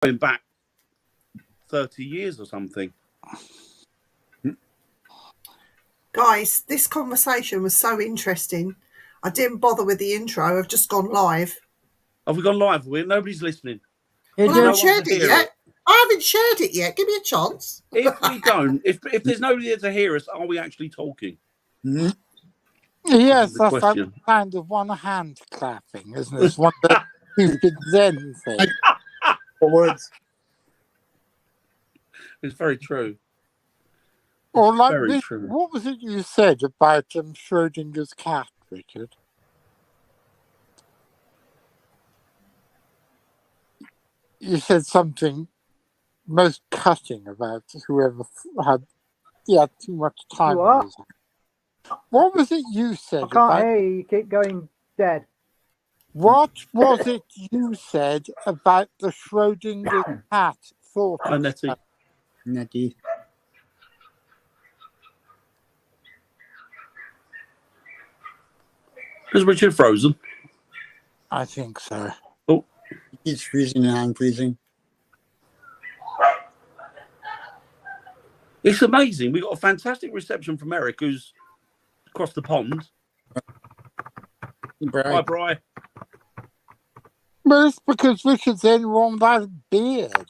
going back 30 years or something. Guys, this conversation was so interesting. I didn't bother with the intro. I've just gone live. Have we gone live? Nobody's listening. Well, I haven't shared it yet. I haven't shared it yet. Give me a chance. If we don't, if there's nobody there to hear us, are we actually talking? Mm-hmm. Yes, that's like kind of one hand clapping, isn't it? It's one of the stupid Zen thing. Words. It's very true. Or like this, what was it you said about Schrodinger's cat, Richard? You said something most cutting about whoever had too much time. What was it you said? I can't hear you. You keep going dead. What was it you said about the Schrödinger cat thought? Nettie. Is Richard frozen? I think so. Oh. He's freezing and I'm freezing. It's amazing. We got a fantastic reception from Eric, who's across the pond. Hi, Bri. But it's because Richard's the only one without a beard.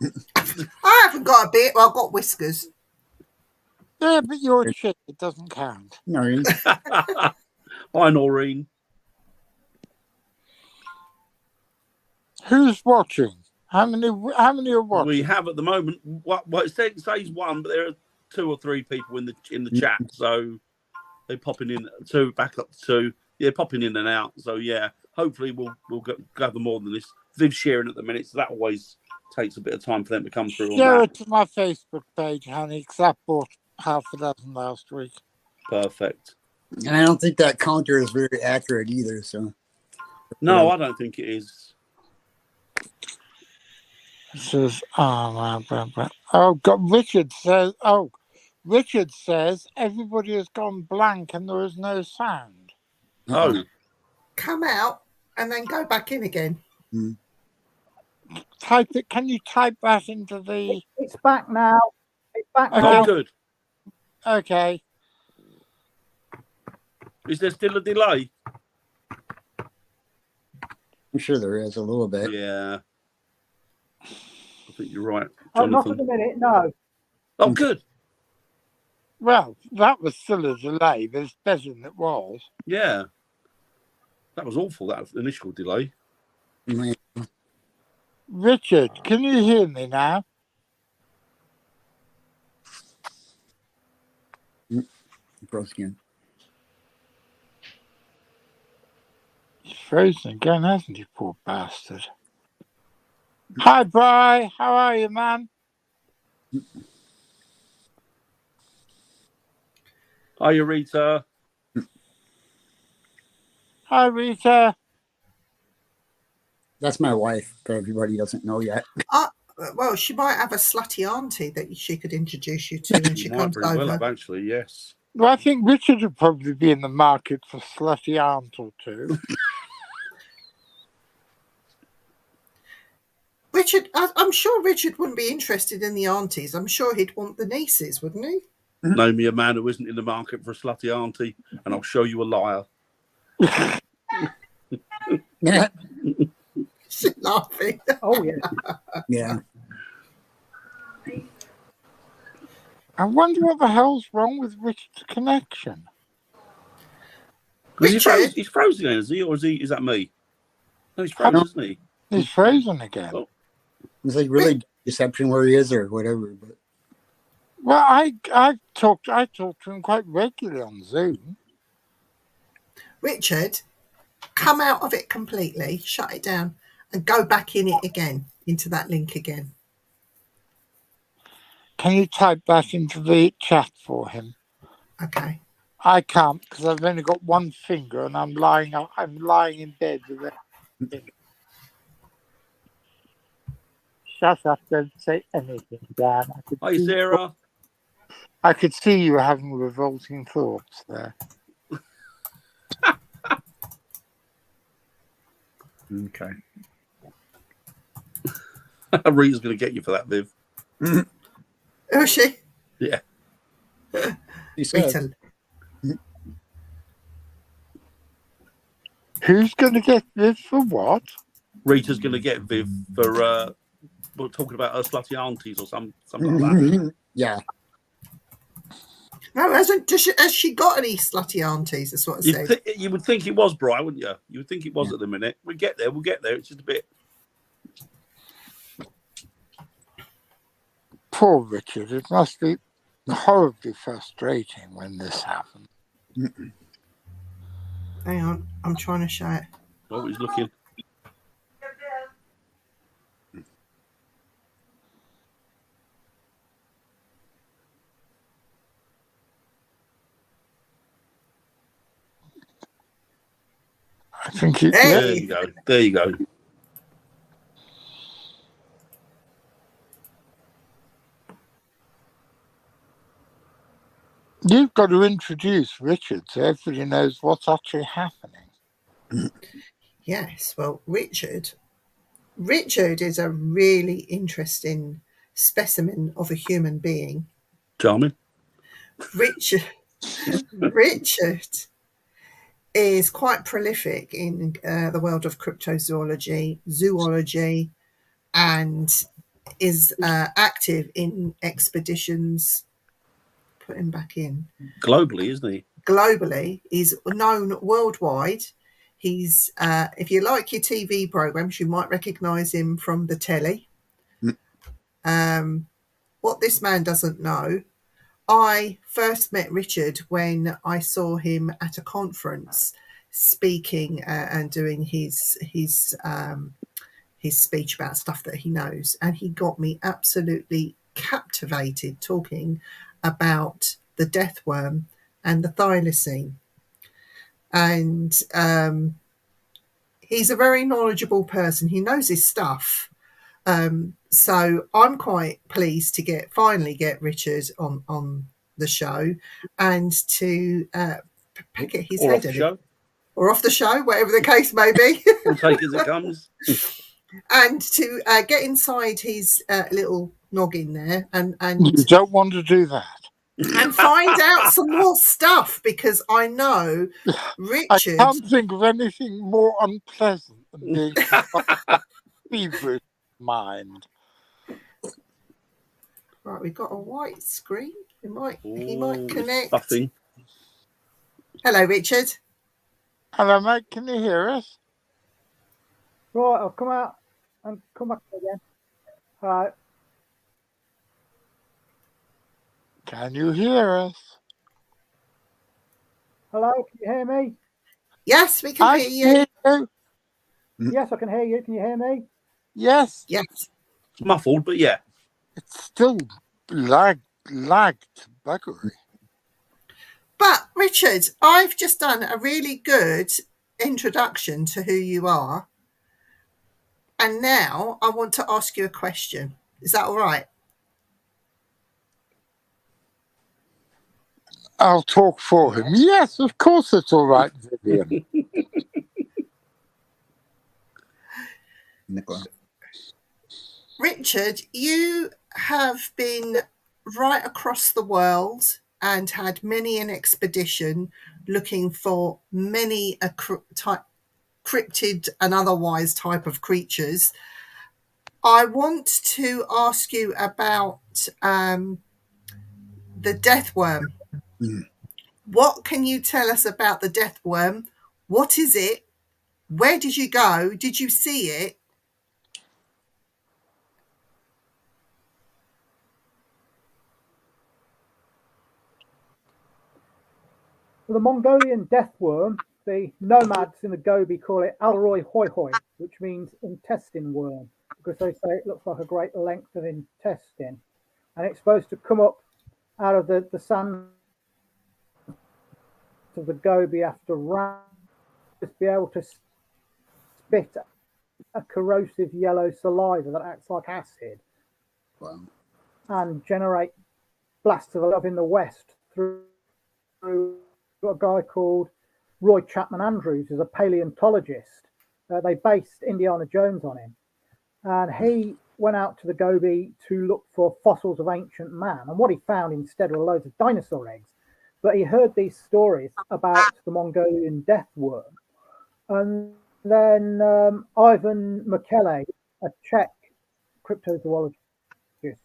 I haven't got a beard. Well, I've got whiskers. Yeah, but you're a chick. It doesn't count. Noreen. Hi, Noreen. Who's watching? How many are watching? We have at the moment. Well, it says one, but there are 2 or 3 people in the chat, so they're popping in. 2 back up to 2. Yeah, popping in and out. So yeah, hopefully we'll gather more than this. Viv's sharing at the minute, so that always takes a bit of time for them to come through. Share it to my Facebook page, honey, because I bought half a dozen last week. Perfect. And I don't think that counter is very accurate either. So no, I don't think it is. It says, oh God, Richard says everybody has gone blank and there is no sound. Oh. Come out and then go back in again. Mm. Type it. Can you type that into the... It's back now. It's back Okay. now. Oh, good. Okay. Is there still a delay? I'm sure there is a little bit. Yeah. I think you're right, Oh, Jonathan. not at the minute, no. Oh, good. Well, that was still a delay, but it's better than it was. Yeah. That was awful, that initial delay. Richard, can you hear me now? Froze again. He's frozen again, hasn't he, poor bastard? Hi, Bri. How are you, man? Hi, Rita. Hi, Rita. That's my wife, but everybody doesn't know yet. Well, she might have a slutty auntie that she could introduce you to when she comes over. Well have, actually, yes. Well, I think Richard would probably be in the market for slutty aunt or two. Richard, I'm sure Richard wouldn't be interested in the aunties. I'm sure he'd want the nieces, wouldn't he? Name me a man who isn't in the market for a slutty auntie, and I'll show you a liar. Yeah. She's laughing. Oh, yeah. Yeah. I wonder what the hell's wrong with Richard's connection. Richard? He's frozen, is he? Or is that me? No, he's frozen, isn't he? He's frozen again. Oh. It's like really deception where he is or whatever. But well, I talk to him quite regularly on Zoom. Richard, come out of it completely, shut it down, and go back in it again, into that link again. Can you type that into the chat for him? Okay. I can't because I've only got one finger and I'm lying in bed with it. Shut up, don't say anything, Dan. Hi, Sarah. I could see you having revolting thoughts there. Okay. Rita's going to get you for that, Viv. Who is she? Yeah. He said, Rita. Who's going to get this for what? Rita's going to get Viv for we're talking about her slutty aunties or something like that. yeah. No, has she got any slutty aunties? That's what I said. You would think it was, Brian, wouldn't you? You would think it was at the minute. We'll get there. It's just a bit. Poor Richard. It must be horribly frustrating when this happens. Hang on, I'm trying to show it. Oh, he's looking. I think it. Hey. There you go. There you go. You've got to introduce Richard so everybody knows what's actually happening. Yes, well, Richard is a really interesting specimen of a human being. Charming. Richard is quite prolific in the world of cryptozoology, zoology, and is active in expeditions. Put him back in. Globally, isn't he? Globally, he's known worldwide. He's, if you like your TV programs, you might recognise him from the telly. What this man doesn't know, I first met Richard when I saw him at a conference speaking and doing his speech about stuff that he knows, and he got me absolutely captivated talking about the death worm and the thylacine. And he's a very knowledgeable person. He knows his stuff. So I'm quite pleased to finally get Richard on the show and to pick at his head or off the show, whatever the case may be. We'll take it as it comes. And to get inside his little noggin there and You don't want to do that. And find out some more stuff, because I know Richard. I can't think of anything more unpleasant than being feverish mind. Right, we've got a white screen. He might connect. Stuffing. Hello, Richard. Hello, mate. Can you hear us? Right, I'll come out and come back again. All right. Can you hear us? Hello, can you hear me? Yes, we can hear you. Yes, I can hear you. Can you hear me? Yes. Yes. It's muffled, but yeah. It's still lagged buggery. But Richard, I've just done a really good introduction to who you are. And now I want to ask you a question. Is that all right? I'll talk for him. Yes, of course it's all right, Vivian. Nicola. Richard, you have been right across the world and had many an expedition looking for many a cryptid and otherwise type of creatures. I want to ask you about the death worm. What can you tell us about the death worm? What is it? Where did you go? Did you see it? For the Mongolian death worm, the nomads in the Gobi call it Alroy hoi hoi, which means intestine worm, because they say it looks like a great length of intestine. And it's supposed to come up out of the sand of the Gobi after rain, just be able to spit a corrosive yellow saliva that acts like acid. Wow. And generate blasts of love in the West through a guy called Roy Chapman Andrews, who's a paleontologist. They based Indiana Jones on him. And he went out to the Gobi to look for fossils of ancient man, and what he found instead were loads of dinosaur eggs. But he heard these stories about the Mongolian death worm, and then Ivan Mekele, a Czech cryptozoologist,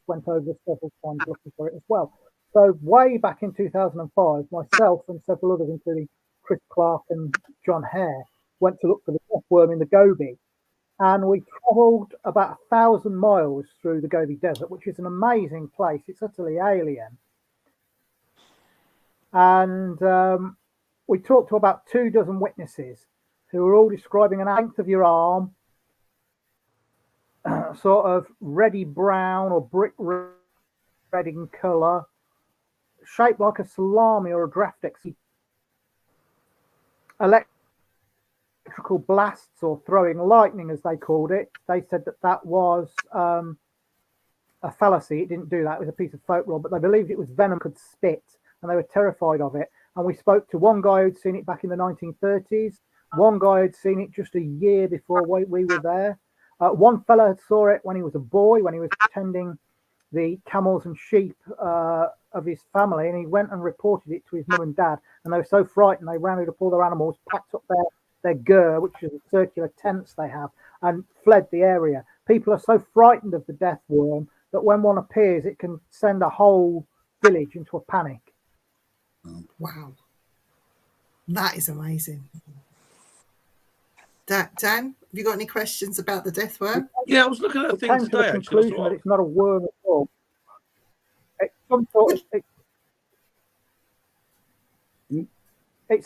went over several times looking for it as well. So way back in 2005, myself and several others, including Chris Clark and John Hare, went to look for the death worm in the Gobi. And we travelled about 1,000 miles through the Gobi Desert, which is an amazing place. It's utterly alien. And we talked to about 24 witnesses who were all describing an length of your arm, sort of reddy brown or brick red in colour, shaped like a salami or a Graftex. Electrical blasts or throwing lightning, as they called it. They said that that was a fallacy. It didn't do that. It was a piece of folklore, but they believed it was venom, could spit, and they were terrified of it. And we spoke to one guy who'd seen it back in the 1930s. One guy had seen it just a year before we were there. One fella had saw it when he was a boy, when he was tending the camels and sheep of his family, and he went and reported it to his mum and dad, and they were so frightened they rounded up all their animals, packed up their gur, which is the circular tents they have, and fled the area. People are so frightened of the death worm that when one appears, it can send a whole village into a panic. Wow. That is amazing. Dan, have you got any questions about the death worm? Yeah, I was looking at a thing Came to today, the actually. conclusion that it's not a worm at all. It's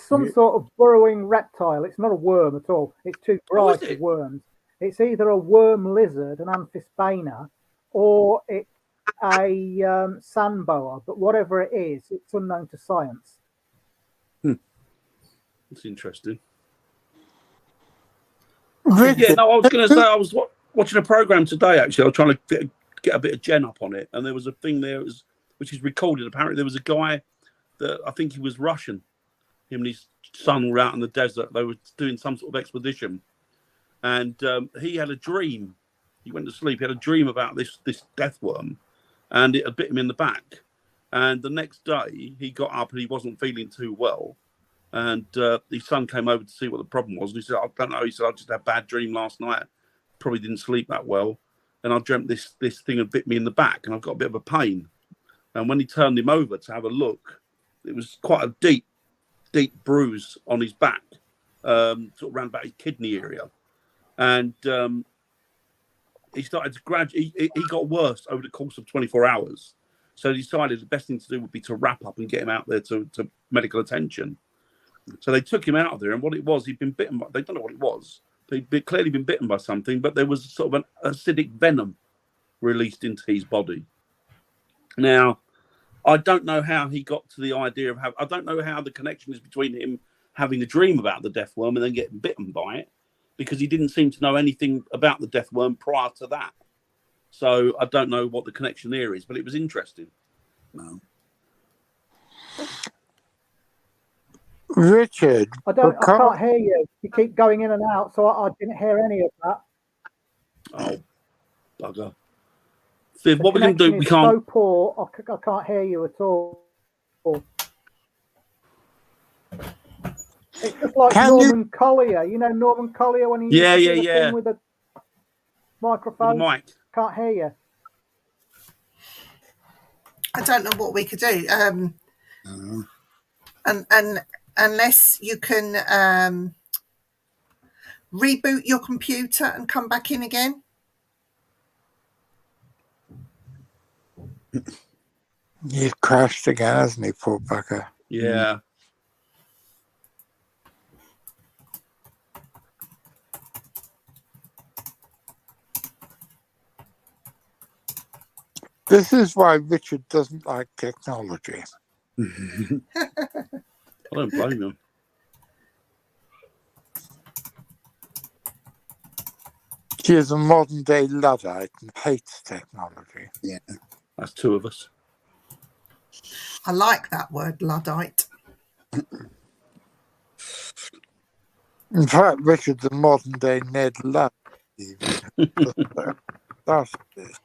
some sort of burrowing reptile. It's not a worm at all. It's two varieties of worms. It's either a worm lizard, an Amphisbaena, or it's a sand boa. But whatever it is, it's unknown to science. That's interesting. Richard, Yeah, no, I was going to say I was watching a program today. Actually, I was trying to get a bit of Jen up on it, and there was a thing there which is recorded. Apparently, there was a guy that I think he was Russian. Him and his son were out in the desert. They were doing some sort of expedition, and he had a dream. He went to sleep. He had a dream about this death worm, and it had bit him in the back. And the next day, he got up and he wasn't feeling too well. And his son came over to see what the problem was. And he said, I don't know. He said, I just had a bad dream last night. Probably didn't sleep that well. And I dreamt this thing had bit me in the back and I've got a bit of a pain. And when he turned him over to have a look, it was quite a deep bruise on his back, sort of around about his kidney area. And he started to gradually, he got worse over the course of 24 hours. So he decided the best thing to do would be to wrap up and get him out there to medical attention. So they took him out of there, and what it was, he'd been bitten by, they don't know what it was. He'd clearly been bitten by something, but there was sort of an acidic venom released into his body. Now, I don't know how he got to the idea of I don't know how the connection is between him having a dream about the death worm and then getting bitten by it, because he didn't seem to know anything about the death worm prior to that. So I don't know what the connection there is, but it was interesting. No. Richard, I can't hear you. You keep going in and out, so I didn't hear any of that. Oh, bugger. Viv, what we're going to do, we can't... so poor, I can't hear you at all. It's just like Norman Collier. You know Norman Collier when he yeah. with a microphone? With the mic. Can't hear you. I don't know what we could do. And unless you can reboot your computer and come back in again. He's crashed again, hasn't he, poor bugger? Yeah. This is why Richard doesn't like technology. I don't blame him. He is a modern-day Luddite and hates technology. Yeah. That's two of us. I like that word, Luddite. In fact, Richard's a modern-day Ned Ludd. start this.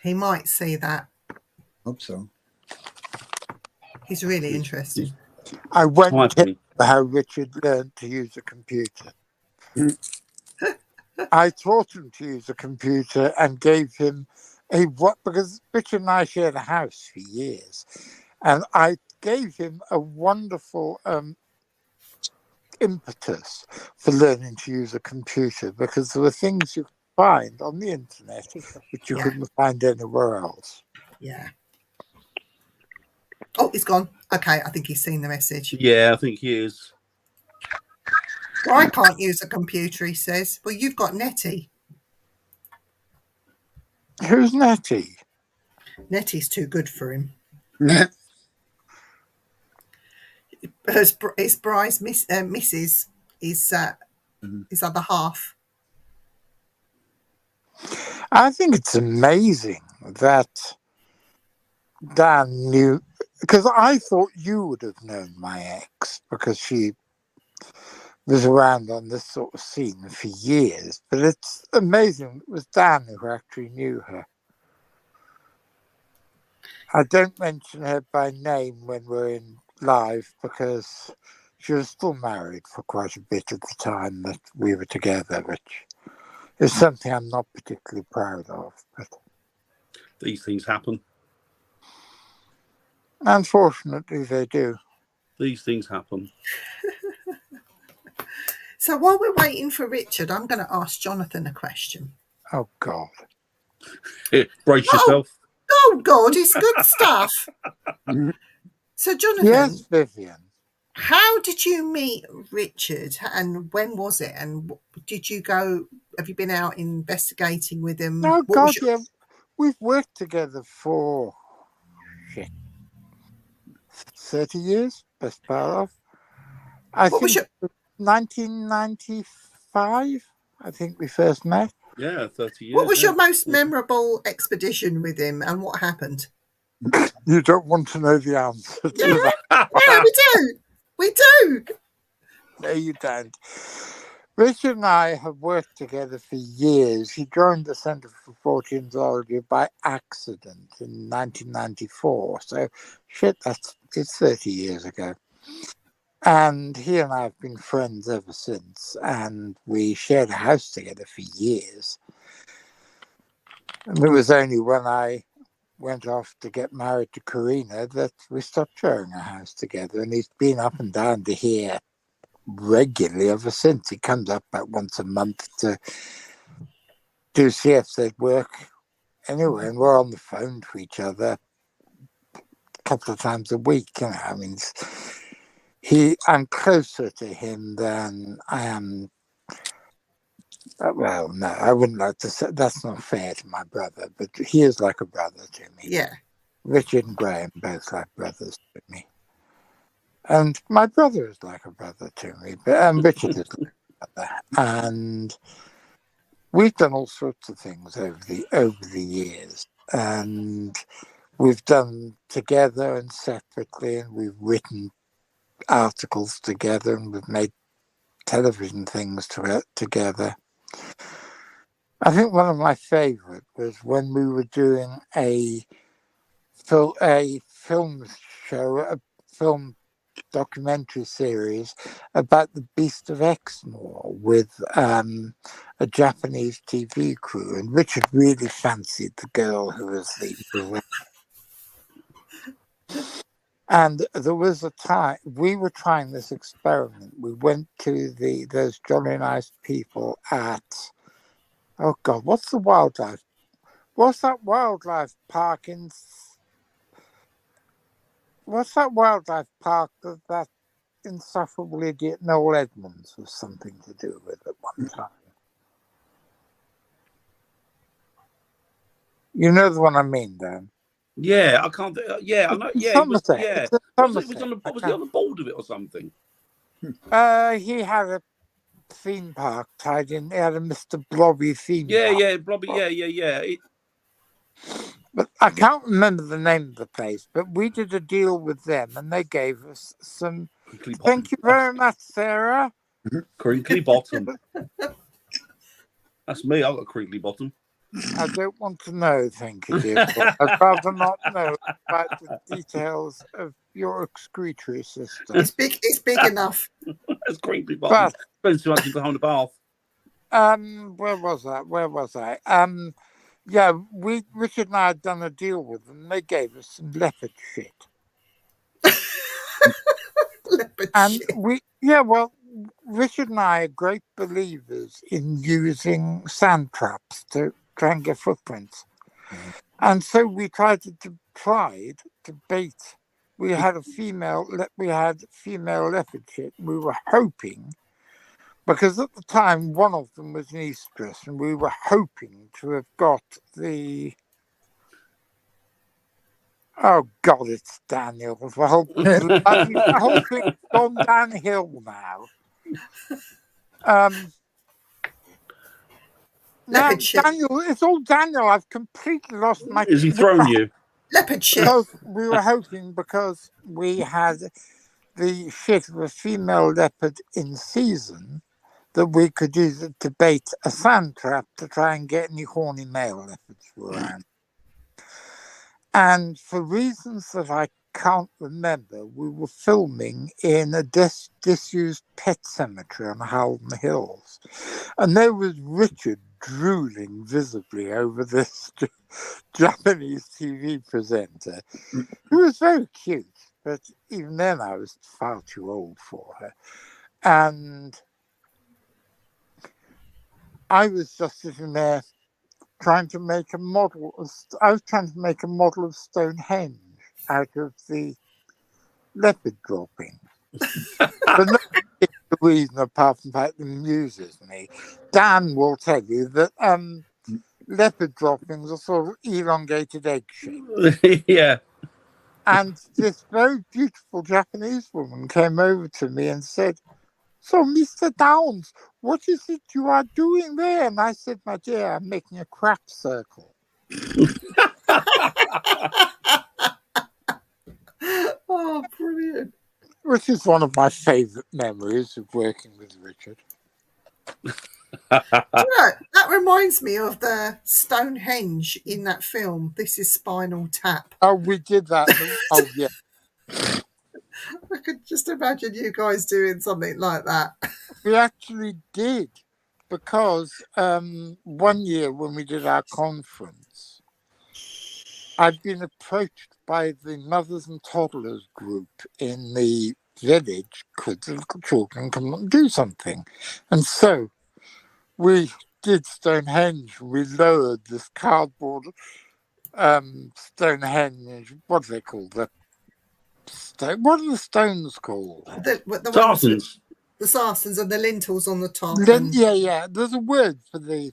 He might see that. Hope so. He's really interested. I won't tell Typing. you how Richard learned to use a computer. I taught him to use a computer and gave him because Richard and I shared a house for years, and I gave him a wonderful impetus for learning to use a computer, because there were things you could find on the internet which you Yeah. couldn't find anywhere else. Yeah. Oh, he's gone. Okay, I think he's seen the message. Yeah, I think he is. Well, I can't use a computer, he says. Well, you've got Nettie. Who's Nettie? Nettie's too good for him. Yeah. His Bry's Mrs. is his other half. I think it's amazing that Dan knew, because I thought you would have known my ex because she was around on this sort of scene for years. But it's amazing it was Dan who actually knew her. I don't mention her by name when we're in live because she was still married for quite a bit at the time that we were together, which is something I'm not particularly proud of. But These things happen. unfortunately, they do. These things happen. So while we're waiting for Richard, I'm going to ask Jonathan a question. Oh, God. Brace yourself. Oh, God, it's good stuff. So, Jonathan, Yes, Vivian. how did you meet Richard and when was it? And did you go, have you been out investigating with him? Oh, What God, was your- yeah. We've worked together for 30 years, best part of. I What was think 1995, I think we first met. Yeah, 30 years. What was your yeah. most memorable expedition with him and what happened? You don't want to know the answer to Yeah, that. yeah, we do. We do. No, you don't. Richard and I have worked together for years. He joined the Centre for Fortean Zoology by accident in 1994. So, it's 30 years ago. And he and I have been friends ever since. And we shared a house together for years. And it was only when I went off to get married to Karina that we stopped sharing a house together. And he's been up and down to here regularly ever since. He comes up about once a month to do CFZ work anyway, and we're on the phone to each other a couple of times a week. You know, I mean, I'm closer to him than I am. Well, no, I wouldn't like to say that's not fair to my brother, but he is like a brother to me. Yeah. Richard and Graham both like brothers to me. And my brother is like a brother to me, but Richard is like a brother. And we've done all sorts of things over the years. And we've done together and separately, and we've written articles together, and we've made television things together. I think one of my favourite was when we were doing a film show, a film documentary series about the Beast of Exmoor with a Japanese TV crew, and Richard really fancied the girl who was the and there was a time we were trying this experiment. We went to those jolly nice people at what's that wildlife park that insufferable idiot Noel Edmonds was something to do with at one time. You know the one I mean, Dan? Yeah, I can't. Yeah, I know. Yeah, Somerset. yeah. It's in Was he Somerset. on the board of it or something? He had a theme park tied in. He had a Mr. Blobby theme park. Yeah, Blobby. Yeah. But I can't remember the name of the place. But we did a deal with them, and they gave us some. Crinkly bottom. Thank you very much, Sarah. Crinkly bottom. That's me. I've got a crinkly bottom. I don't want to know, thank you, dear. I'd rather not know about the details of your excretory system. It's big enough. That's creepy, But spends too much behind the bath. where was I? Yeah, Richard and I had done a deal with them. They gave us some leopard shit. Leopard And shit. Richard and I are great believers in using sand traps to try and get footprints. And so we tried to bait. We had female leopard shit. We were hoping, because at the time one of them was an estrus, and we were hoping to have got the. Oh God, it's Daniel. The whole thing's gone downhill now. Now, Leopard shit. Daniel, it's all Daniel. I've completely lost my. Has he thrown you? Leopard shit. We were hoping, because we had the shit of a female leopard in season, that we could use it to bait a sand trap to try and get any horny male leopards around. And for reasons that I can't remember, we were filming in a disused pet cemetery on Howden Hills. And there was Richard drooling visibly over this Japanese TV presenter, who was very cute, but even then I was far too old for her. And I was just sitting there trying to make a model of Stonehenge out of the leopard dropping. For no particular reason apart from the fact that it amuses me. Dan will tell you that leopard droppings are sort of elongated egg shaped. Yeah. And this very beautiful Japanese woman came over to me and said, "So, Mr. Downs, what is it you are doing there?" And I said, "My dear, I'm making a crap circle." Oh, brilliant. Which is one of my favourite memories of working with Richard. That reminds me of the Stonehenge in that film. This is Spinal Tap. Oh, we did that. Oh, yeah. I could just imagine you guys doing something like that. We actually did, because one year when we did our conference, I'd been approached by the mothers and toddlers group in the village. Could the children come and do something? And so we did Stonehenge. We lowered this cardboard Stonehenge. What do they call that? What are the stones called? The Sarsens. The sarsens and the lintels on the top. Yeah. There's a word for the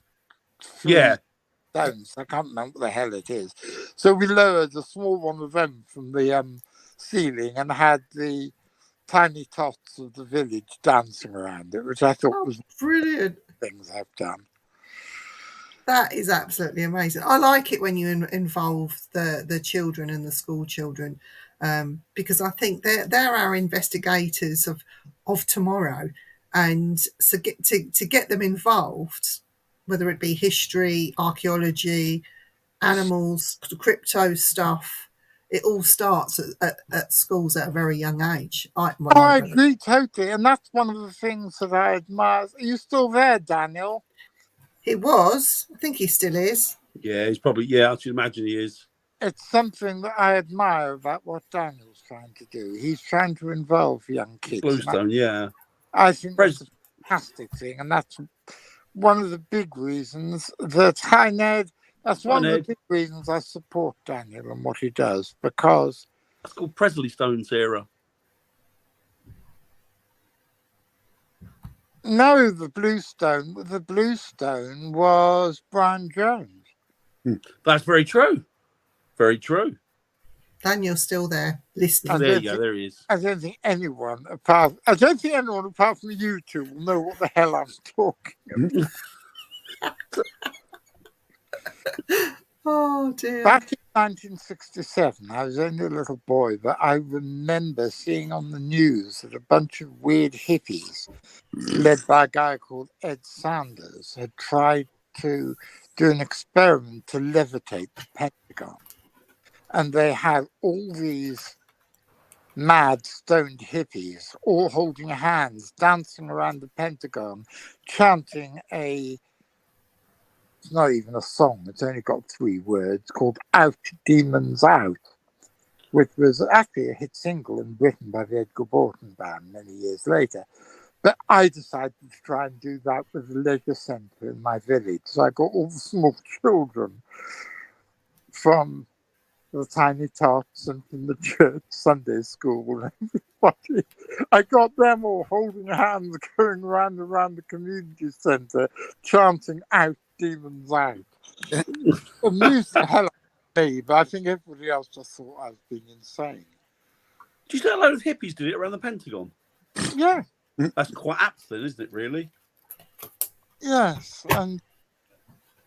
stones. I can't remember what the hell it is. So we lowered a small one of them from the ceiling and had the tiny tots of the village dancing around it, which I thought was brilliant. Things I've done. That is absolutely amazing. I like it when you involve the children and the school children, because I think they're our investigators of tomorrow, and so to get them involved, whether it be history, archaeology, animals, crypto stuff, it all starts at schools at a very young age. I agree totally, and that's one of the things that I admire. Are you still there, Daniel? He was. I think he still is. Yeah, he's probably. Yeah, I should imagine he is. It's something that I admire about what Daniel's trying to do. He's trying to involve young kids. Bluestone, yeah. I think that's a fantastic thing, and that's one of the big reasons that Hi Ned. That's one of the big reasons I support Daniel and what he does, because that's called Presley Stone's era. No, the Bluestone was Brian Jones. That's very true. Very true. Daniel's still there listening. There you go. There he is. I don't think anyone apart from you two will know what the hell I'm talking about. Oh dear. Back in 1967, I was only a little boy, but I remember seeing on the news that a bunch of weird hippies, led by a guy called Ed Sanders, had tried to do an experiment to levitate the Pentagon. And they had all these mad stoned hippies all holding hands, dancing around the Pentagon, chanting it's not even a song, it's only got 3 words, called Out Demons Out, which was actually a hit single in Britain by the Edgar Borton Band many years later. But I decided to try and do that with the leisure centre in my village. So I got all the small children from the Tiny Tots and from the church Sunday school and everybody. I got them all holding hands, going round and round the community centre, chanting Out Demons Out. Amused the hell out of me, but I think everybody else just thought I was being insane. Do you say a load of hippies did it around the Pentagon? Yeah. That's quite apt then, isn't it, really? Yes, and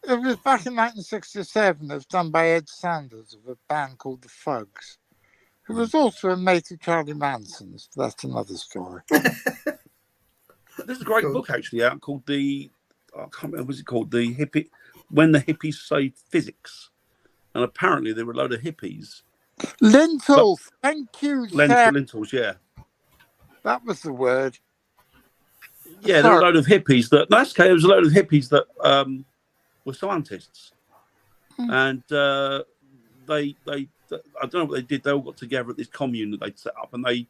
it was back in 1967. It was done by Ed Sanders of a band called the Fugs, who was also a mate of Charlie Manson's. That's another story. There's a great book actually out called I can't remember what's it called, the hippie When the Hippies Say Physics, and apparently there were a load of hippies. Lentils, thank you, Sarah. Lentils, yeah. That was the word. Yeah, there were a load of hippies that. No, that's okay. There was a load of hippies that were scientists, and they I don't know what they did. They all got together at this commune that they'd set up, and they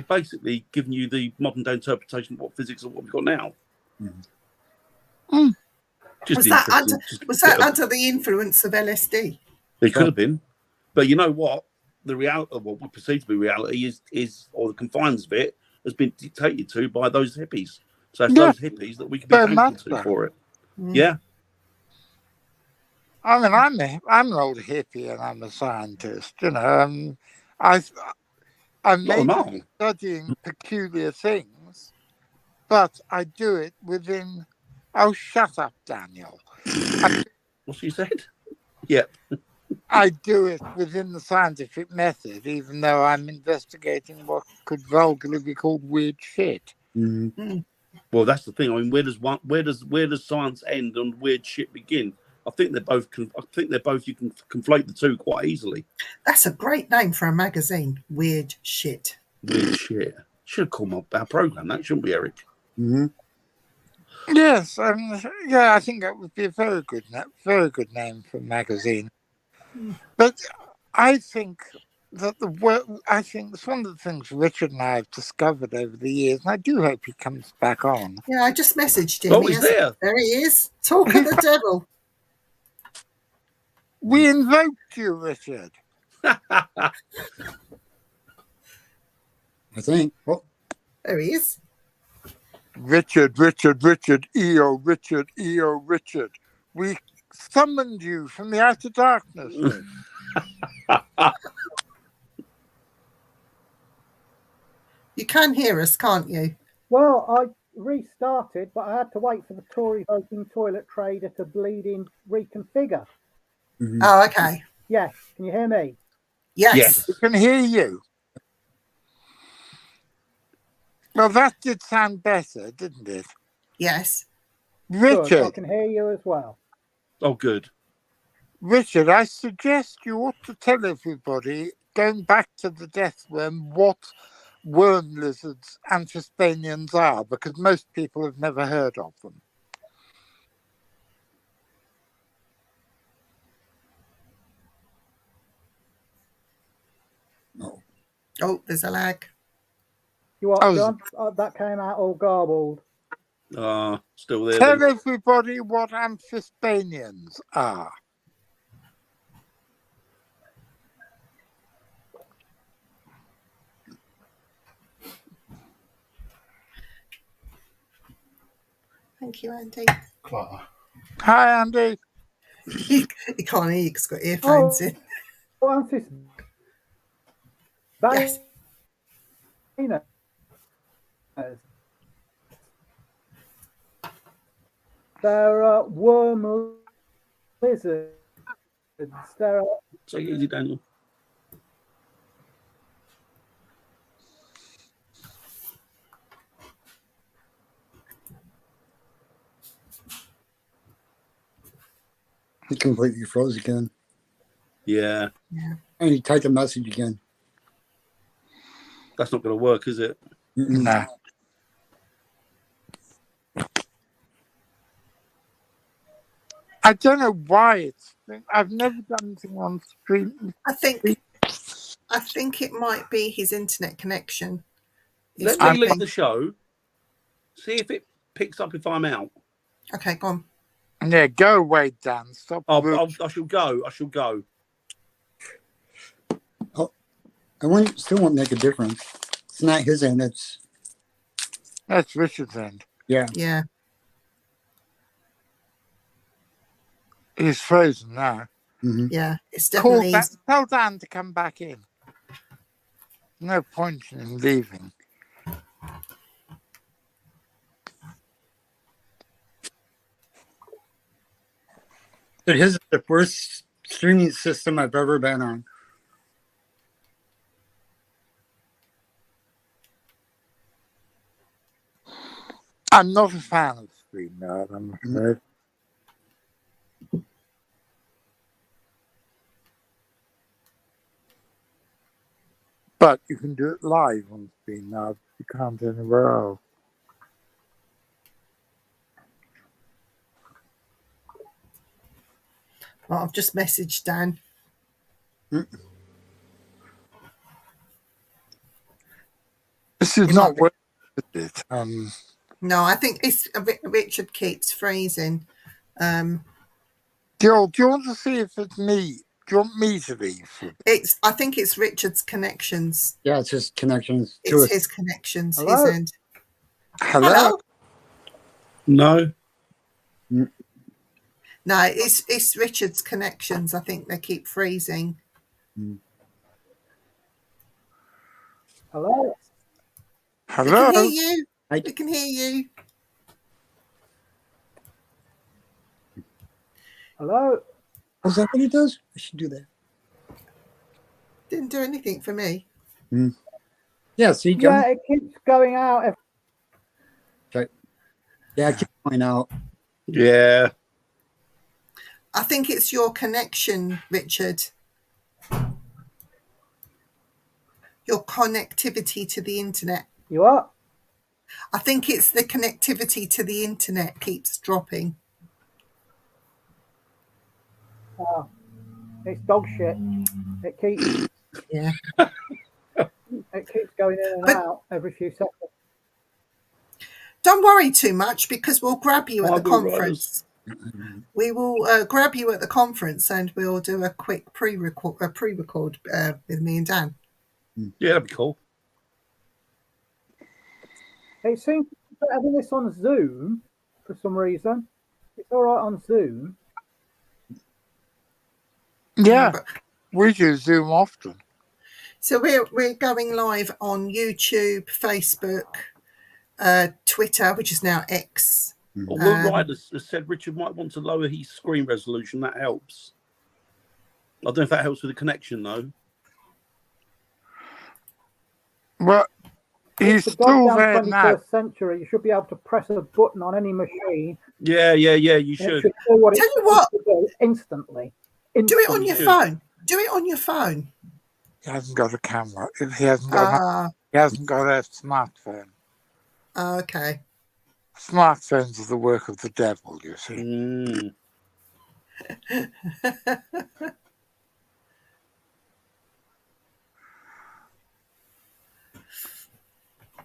basically given you the modern day interpretation of what physics and what we've got now. Was that under the influence of LSD? It could have been, but you know what? The reality, what we perceive to be reality, is or the confines of it has been dictated to by those hippies. So it's those hippies that we can be thankful to for it. Yeah. I mean, I'm an old hippie and I'm a scientist. You know, I'm maybe studying peculiar things, but I do it within. Oh, shut up, Daniel. What she said? Yeah. I do it within the scientific method, even though I'm investigating what could vulgarly be called weird shit. Well, that's the thing. I mean, where does science end and weird shit begin? I think they're both. You can conflate the two quite easily. That's a great name for a magazine. Weird shit. Weird shit. Should have called our program that, shouldn't we, Eric? Yes, I think that would be a very good name for a magazine. But I think that I think it's one of the things Richard and I have discovered over the years, and I do hope he comes back on. Yeah, I just messaged him. Oh, he's there. There he is. Talk of the devil. We invoked you, Richard. I think. Oh. There he is. Richard, EO, Richard. We summoned you from the outer darkness. You can hear us, can't you? Well, I restarted, but I had to wait for the Tory voting toilet trader to bleeding reconfigure. Oh, okay. Yes, can you hear me? Yes. We can hear you. Well, that did sound better, didn't it? Yes. Richard. Good, I can hear you as well. Oh, good. Richard, I suggest you ought to tell everybody, going back to the death worm, what worm lizards amphispanians are, because most people have never heard of them. Oh, there's a lag. You what, John? That came out all garbled. Still there. Tell everybody what amphispanians are. Thank you, Andy. Clara. Hi, Andy. He can't hear you because he's got earphones in. Yes. They're worm lizards. They're Take it easy, Daniel. He completely froze again. Yeah, And he typed a message again. that's not going to work, is it? Mm-mm. No. I don't know why it's. I've never done anything on stream. I think it might be his internet connection. Let It's me leave dropping. the show. See if it picks up if I'm out. Okay, go on. Yeah, go away, Dan. Stop. I shall go. I shall go. Still won't make a difference. It's not his end. That's Richard's end. Yeah. Yeah. He's frozen now. Mm-hmm. Yeah. It's Call definitely. tell Dan to come back in. No point in him leaving. But his is the worst streaming system I've ever been on. I'm not a fan of StreamYard, I'm afraid. But you can do it live on StreamYard. You can't anywhere else. Well, I've just messaged Dan. This is It not might be- worth it. No, I think it's Richard keeps freezing. Do you want to see if it's me? Do you want me to leave? I think it's Richard's connections. Yeah, it's his connections to It's it. his connections. Hello? His end. Hello? No. No, it's Richard's connections. I think they keep freezing. Hello? We Hello? can hear you. I- We can hear you. Hello? Is that what he does? I should do that. Didn't do anything for me. Yeah, see, Yeah, it keeps going out. yeah, keep going out. Yeah. I think it's your connection, Richard. Your connectivity to the internet. You are? I think it's the connectivity to the internet keeps dropping. Oh, it's dog shit. It keeps Yeah. going in and But- out every few seconds. Don't worry too much because we'll grab you at the Marble conference. We will grab you at the conference and we'll do a quick pre-record with me and Dan. Yeah, that'd be cool. It seems having this on Zoom for some reason. It's all right on Zoom. Yeah, we do Zoom often. So we're going live on YouTube, Facebook, Twitter, which is now X. Well, Will Ryder has said Richard might want to lower his screen resolution. That helps. I don't know if that helps with the connection, though. Well, he's It's the still goddamn there now. 21st century. You should be able to press a button on any machine. Yeah, you And it should. should do what Tell it's you what. supposed to do instantly. Do it on your Should. phone. Do it on your phone. He hasn't got a camera. He hasn't got. He hasn't got a smartphone. Okay. Smartphones are the work of the devil. You see. Mm.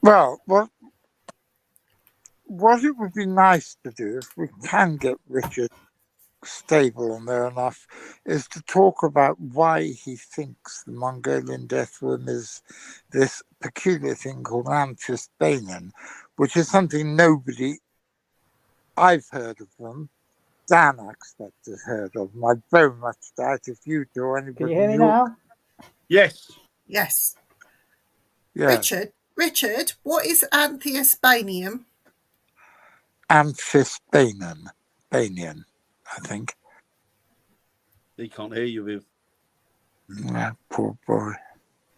Well, what it would be nice to do if we can get Richard stable on there enough is to talk about why he thinks the Mongolian deathworm is this peculiar thing called amphisbaenian, which is something nobody I've heard of them. Dan, I expect, has heard of them. I very much doubt if you do or anybody. Can you hear me now? Yes. Yes. Yeah. Richard, what is anthiospanium? Amphisbaenian, I think. He can't hear you, Viv. Yeah, poor boy.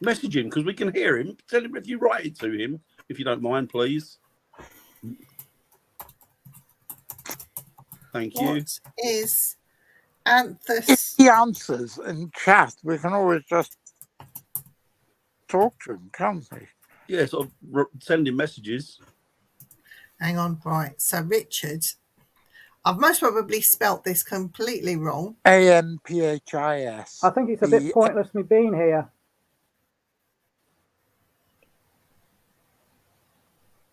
Message him because we can hear him. Tell him if you write it to him, if you don't mind, please. Thank you. What is Anthus. he answers in chat, we can always just talk to him, can't we? Yeah, sort of sending messages. Hang on, right. So Richard, I've most probably spelt this completely wrong. ANPHIS. I think it's a bit pointless me being here.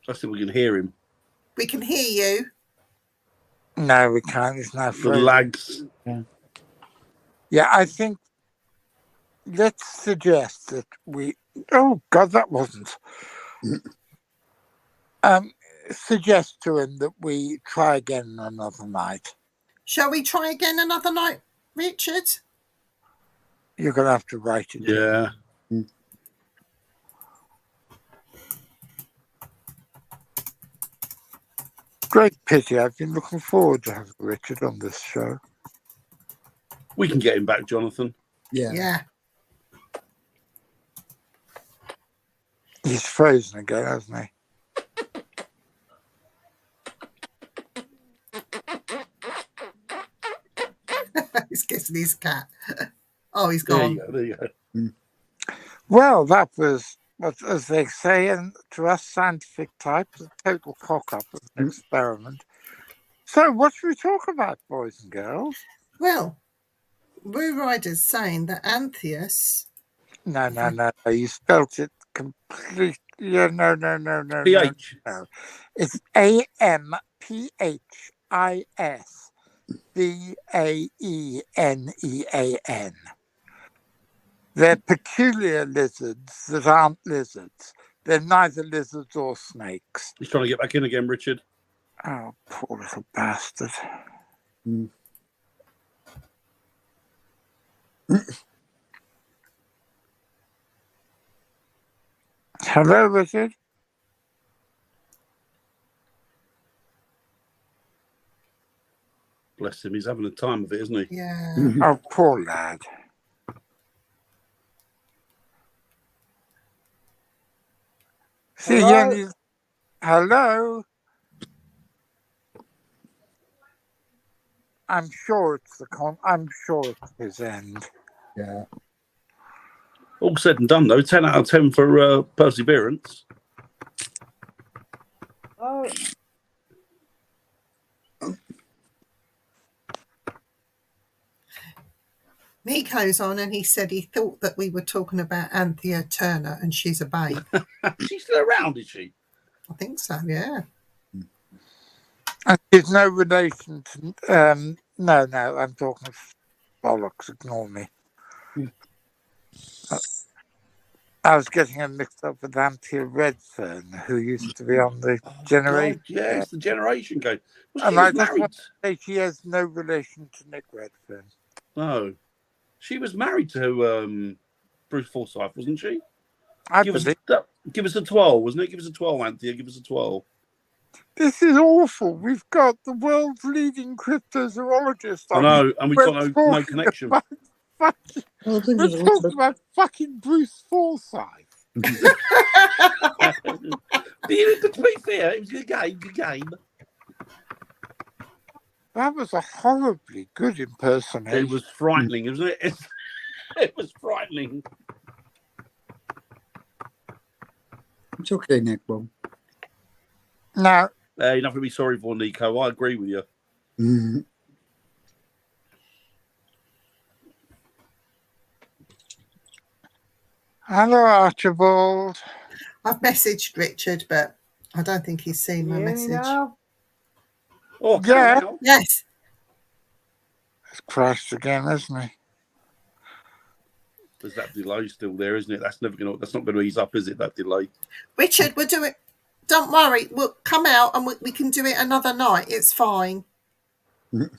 I think we can hear him. We can hear you. No, we can't. It's not The free. lags. Yeah, I think let's suggest that we. Oh God, that wasn't. Suggest to him that we try again another night. Shall we try again another night, Richard? You're gonna have to write it. Yeah. Great pity. I've been looking forward to having Richard on this show. We can get him back, Jonathan. Yeah. He's frozen again, hasn't he? He's kissing his cat. Oh, he's There gone. you go. There you go. Well, that was, what, as they say, and to us scientific types, a total cock-up of an experiment. So what should we talk about, boys and girls? Well, Woo Rider's saying that Antheus. No. You spelt it completely. No. PH. No. It's AMPHIS BAENEAN. They're peculiar lizards that aren't lizards. They're neither lizards or snakes. He's trying to get back in again, Richard. Oh, poor little bastard. Hello, Richard. Bless him. He's having a time of it, isn't he? Yeah. Oh, poor lad. See, Hello? Hello. I'm sure it's I'm sure it's his end. Yeah. All said and done, though. 10 out of 10 for perseverance. Oh, Nico's on and he said he thought that we were talking about Anthea Turner and she's a babe. She's still around, is she? I think so, yeah. And there's no relation to. No, I'm talking bollocks. Ignore me. I was getting her mixed up with Anthea Redfern, who used to be on the Generation. Yeah, it's the Generation game. Well, And she I was just married. want to say she has no relation to Nick Redfern. No. She was married to Bruce Forsyth, wasn't she? I Give believe us a 12, wasn't it? Give us a 12, Anthea. Give us a 12. this is awful. We've got the world's leading cryptozoologist I on. know, and we've We're got no talking connection. about We're talking about fucking Bruce Forsyth. To be fair, it was a good game. That was a horribly good impersonation. It was frightening, wasn't it? It was frightening. It's okay, Nick. Well, Now, Nothing to be sorry for, Nico. I agree with you. hello, Archibald. I've messaged Richard, but I don't think he's seen my you message. now? Oh, Yeah. now. Yes. He's crashed again, hasn't he? There's that delay still there, isn't it? That's not going to ease up, is it? That delay. Richard, we'll do it. Don't worry. We'll come out and we can do it another night. It's fine. Look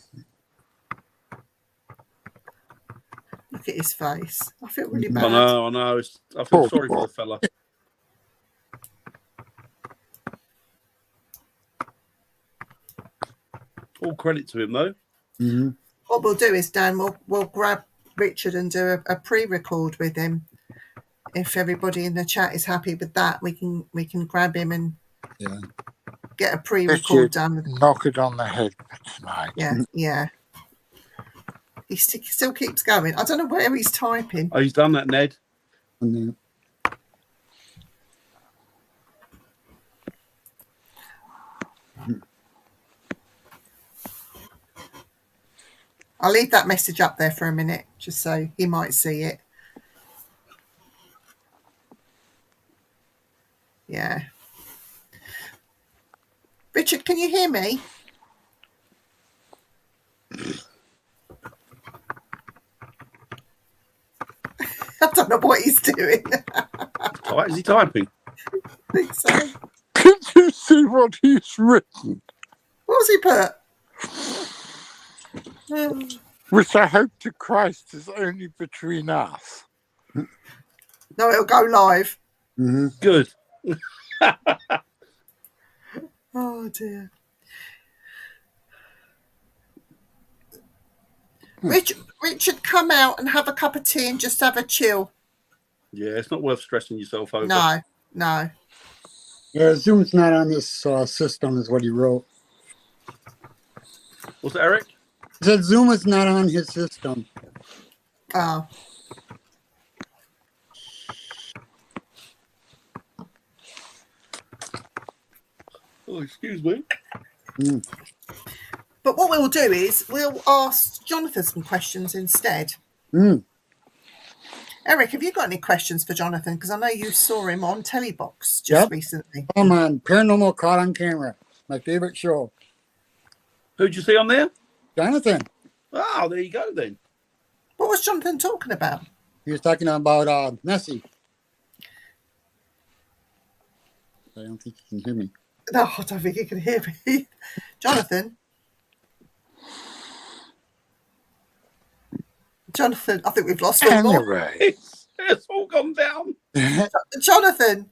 at his face. I feel really bad. I know. I feel sorry for the fella. All credit to him, though. What we'll do is, Dan, we'll grab Richard and do a pre-record with him. If everybody in the chat is happy with that, we can grab him and get a pre-record done. Knock it on the head tonight. Yeah. he still keeps going. I don't know where he's typing. Oh, he's done that, Ned. And then, I'll leave that message up there for a minute, just so he might see it. Yeah. Richard, can you hear me? I don't know what he's doing. Is he typing? I think so. Can you see what he's written? What was he put? Which I hope to Christ is only between us. No, it'll go live. mhm. Good. Oh dear. Richard, come out and have a cup of tea and just have a chill. Yeah, it's not worth stressing yourself over. No. Yeah, Zoom's not on this system, is what he wrote. What's that, Eric? He said Zoom is not on his system. Oh. Oh, excuse me. But what we'll do is we'll ask Jonathan some questions instead. Mm. Eric, have you got any questions for Jonathan? Because I know you saw him on Telebox just Yep. recently. Come on, Paranormal Caught on Camera. My favorite show. Who'd you see on there? Jonathan. Oh, there you go then. What was Jonathan talking about? He was talking about Nessie. I don't think you can hear me. No, I don't think he can hear me. Jonathan, I think we've lost one more. Anyway, It's all gone down. Jonathan,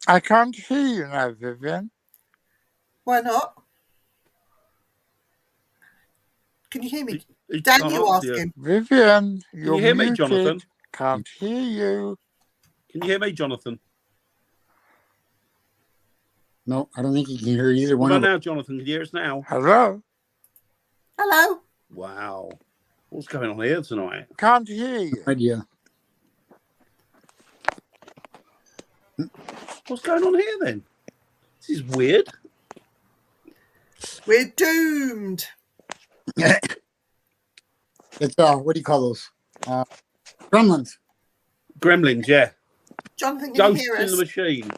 I can't hear you now, Vivian. why not? Can you hear me? He Dan, can't you answer ask him. Vivian, you're you hear me, muted. Jonathan? Can't hear you. Can you hear me, Jonathan? No, I don't think you can hear either What one about of them. now, Jonathan? Can you hear us now? Hello? Hello. Wow. What's going on here tonight? Can't hear you. Idea. What's going on here then? This is weird. We're doomed. It's what do you call those? Gremlins. Gremlins, yeah. Jonathan, can you Ghosts hear in us? the machine.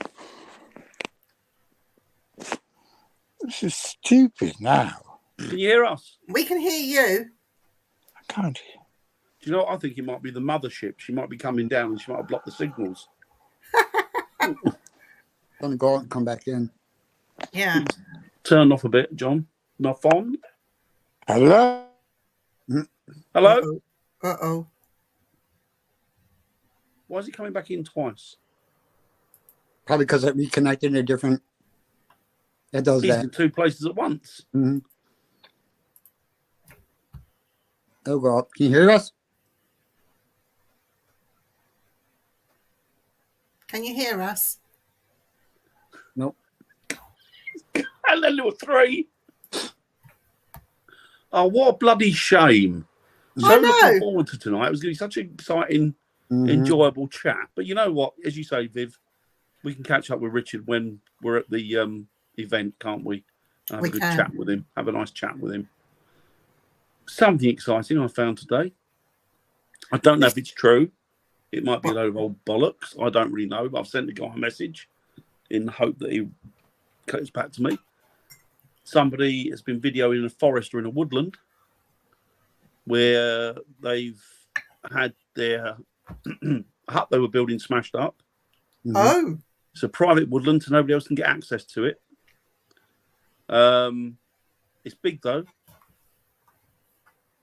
This is stupid now. Can you hear us? We can hear you. I can't hear. Do you know what? I think it might be the mothership. She might be coming down and she might have blocked the signals. Gonna go out and come back in. Yeah. Turn off a bit, John. Not on. Hello? Hello? Uh-oh. Why is he coming back in twice? Probably because it reconnected in a different. It does He's that. in two places at once. Mm-hmm. Oh, God. Can you hear us? Can you hear us? Nope. Hello, little three. Oh, what a bloody shame. So I know. looking forward to tonight. It was going to be such an exciting, Mhm. enjoyable chat. But you know what? As you say, Viv, we can catch up with Richard when we're at the event, can't we? Have We a good can. chat with him. Have a nice chat with him. Something exciting I found today. I don't know if it's true. It might be a load of old bollocks. I don't really know. But I've sent the guy a message in the hope that he comes back to me. Somebody has been videoing a forest or in a woodland where they've had their hut they were building smashed up. Mhm. Oh. It's a private woodland, so nobody else can get access to it. It's big though.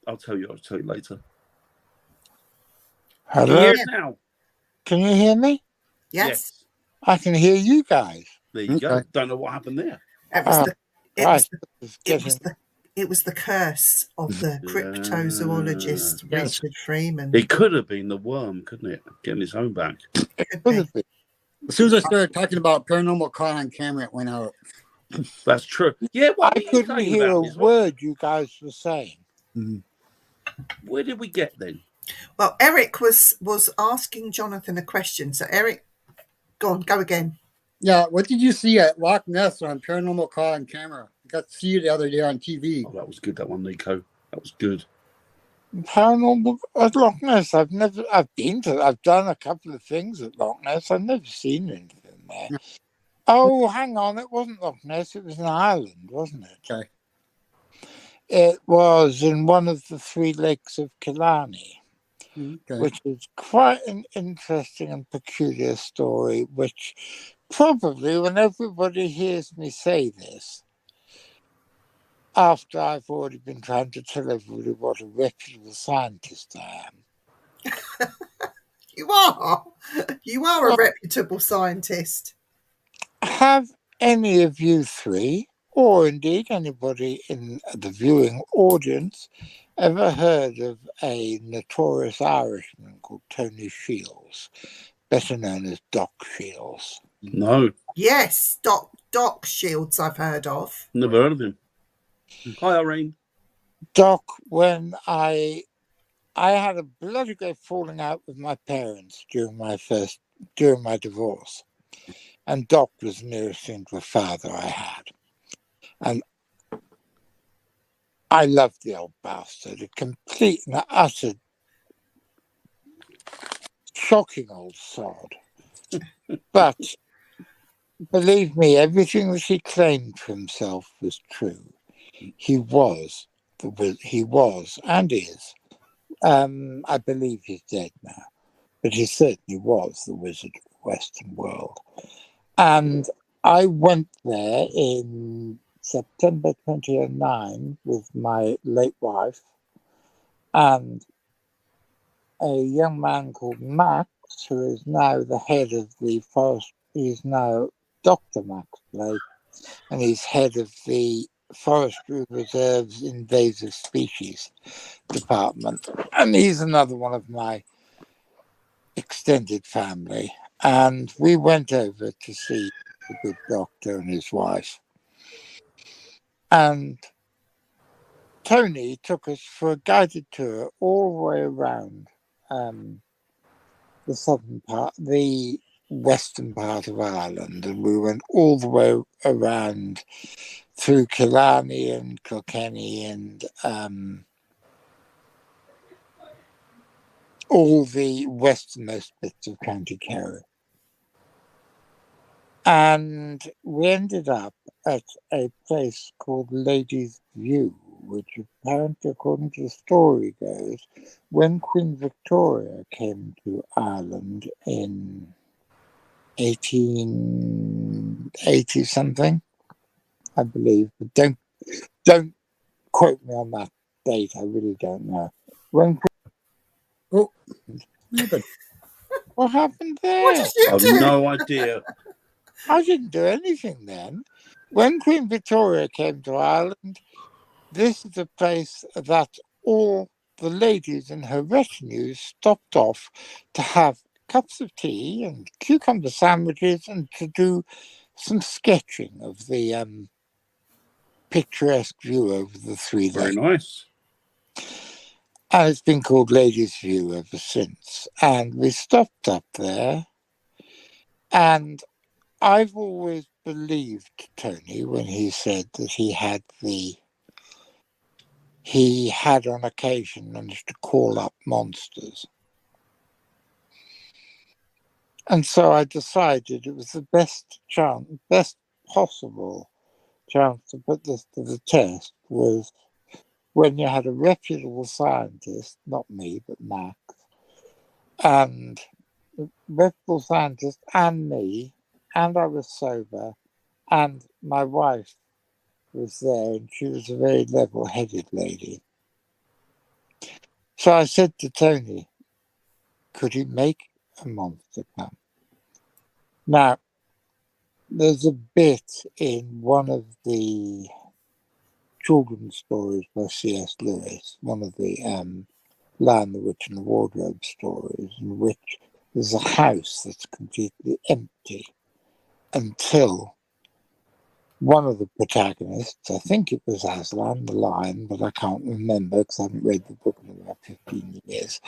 I'll tell you later. Can you Hello? hear us now? Can you hear me? Yes. I can hear you guys. There you go. Okay. Don't know what happened there. It was Oh, the it Right. was the, It's it was getting- the it was the curse of the cryptozoologist Yes. Richard Freeman. It could have been the worm, couldn't it? Getting his home back. Could Could be. have been. As soon as I started talking about Paranormal Caught on Camera, it went out. That's true. Yeah, what I were you couldn't saying hear a about this? What- word you guys were saying. Mhm. where did we get then? Well, Eric was asking Jonathan a question. So Eric, go again. Yeah, what did you see at Loch Ness on Paranormal Call and Camera? I got to see you the other day on TV. Oh, that was good. That one, Nico. That was good. Paranormal at Loch Ness. I've done a couple of things at Loch Ness. I've never seen anything there. Yeah. Oh, hang on. It wasn't Loch Ness. It was an island, wasn't it? Okay. It was in one of the 3 lakes of Killarney, Okay. which is quite an interesting and peculiar story, which probably when everybody hears me say this, after I've already been trying to tell everybody what a reputable scientist I am. You are a reputable scientist. Have any of you 3, or indeed anybody in the viewing audience, ever heard of a notorious Irishman called Tony Shields, better known as Doc Shields? No, Yes, Doc Shields I've heard of. never heard of him. Hi, Irene. Doc, when I had a bloody great falling out with my parents during my divorce, and Doc was the nearest thing to a father I had, and I loved the old bastard, a complete and utter shocking old sod. But believe me, everything that he claimed for himself was true. He was and is. I believe he's dead now, but he certainly was the wizard of the Western world. And I went there in September 2009 with my late wife and a young man called Max, who is now the head of the forest. He's now Dr. Max Blake, and he's head of the Forestry Reserve's Invasive Species Department. And he's another one of my extended family. And we went over to see the good doctor and his wife. And Tony took us for a guided tour all the way around the southern part, the western part of Ireland. And we went all the way around through Killarney and Kilkenny and all the westernmost bits of County Kerry. And we ended up at a place called Ladies' View, which apparently, according to the story goes, when Queen Victoria came to Ireland in 1880 something, I believe, but don't quote me on that date. I really don't know. When what happened there? What did you I've do? no idea. I didn't do anything then. When Queen Victoria came to Ireland, this is the place that all the ladies in her retinue stopped off to have cups of tea and cucumber sandwiches and to do some sketching of the picturesque view over the 3 Very lakes. nice. And it's been called Ladies' View ever since. And we stopped up there, and I've always believed Tony when he said that he had on occasion managed to call up monsters. And so I decided it was the best possible chance to put this to the test was when you had a reputable scientist, not me, but Max, and a reputable scientist and me, and I was sober, and my wife was there, and she was a very level-headed lady. So I said to Tony, could he make a monster come? Now, there's a bit in one of the children's stories by C.S. Lewis, one of the Lion, the Witch and the Wardrobe stories, in which there's a house that's completely empty until one of the protagonists, I think it was Aslan, the lion, but I can't remember because I haven't read the book in about 15 years,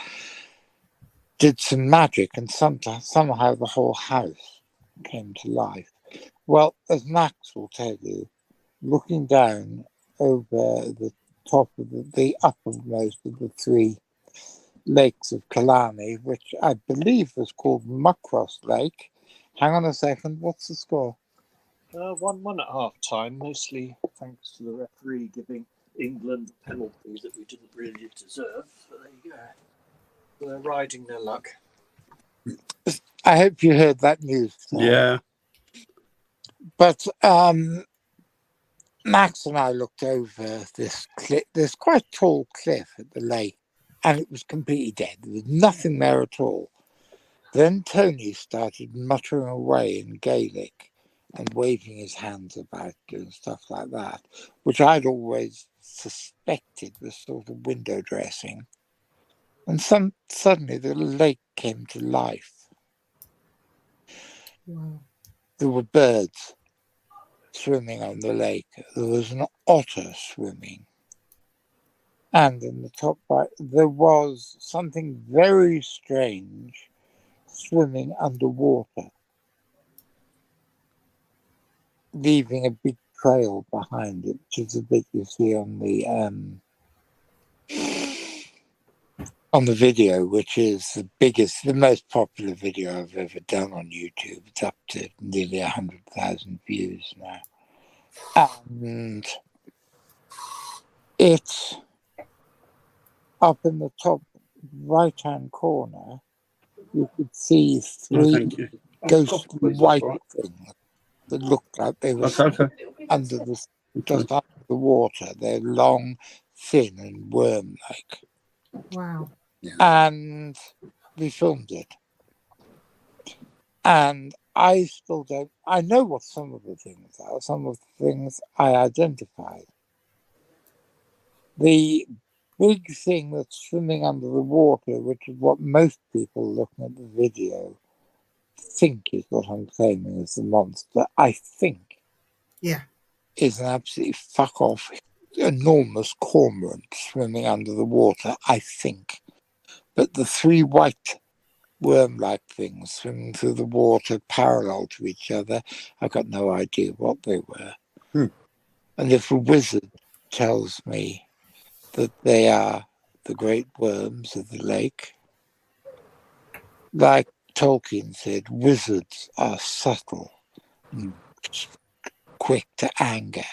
did some magic and somehow the whole house came to life. Well, as Max will tell you, looking down over the top of the uppermost of the three lakes of Killarney, which I believe was called Muckross Lake. Hang on a second, what's the score? 1-1 at half time, mostly thanks to the referee giving England penalties that we didn't really deserve. But there you go. They're riding their luck. I hope you heard that news. Yeah. But Max and I looked over this quite tall cliff at the lake, and it was completely dead. There was nothing there at all. Then Tony started muttering away in Gaelic and waving his hands about and stuff like that, which I'd always suspected was sort of window dressing. And suddenly the lake came to life. Wow. There were birds swimming on the lake. There was an otter swimming. And in the top right, there was something very strange swimming underwater, leaving a big trail behind it, which is the bit you see on the video, which is the most popular video I've ever done on YouTube. It's up to nearly 100,000 views now. And it's up in the top right-hand corner. You could see three ghostly white things that looked like they were just under the water. They're long, thin, and worm-like. Wow. And we filmed it. And I still don't. I know what some of the things are. Some of the things I identified. The big thing that's swimming under the water, which is what most people looking at the video think is what I'm claiming is the monster, I think, is an absolutely fuck off enormous cormorant swimming under the water, I think. But the three white worm-like things swimming through the water parallel to each other, I've got no idea what they were. And if a wizard tells me that they are the great worms of the lake, like Tolkien said, wizards are subtle and quick to anger.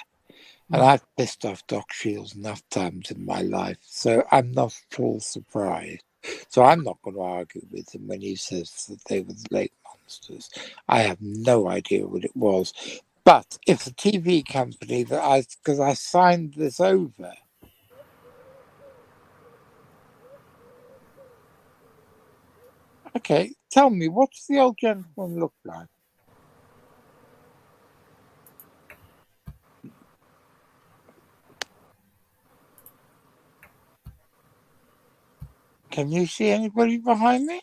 And I've pissed off Doc Shields enough times in my life, so I'm not at all surprised. So I'm not going to argue with him when he says that they were the lake monsters. I have no idea what it was. But if the TV company because I signed this over, okay, tell me, what's the old gentleman look like? Can you see anybody behind me?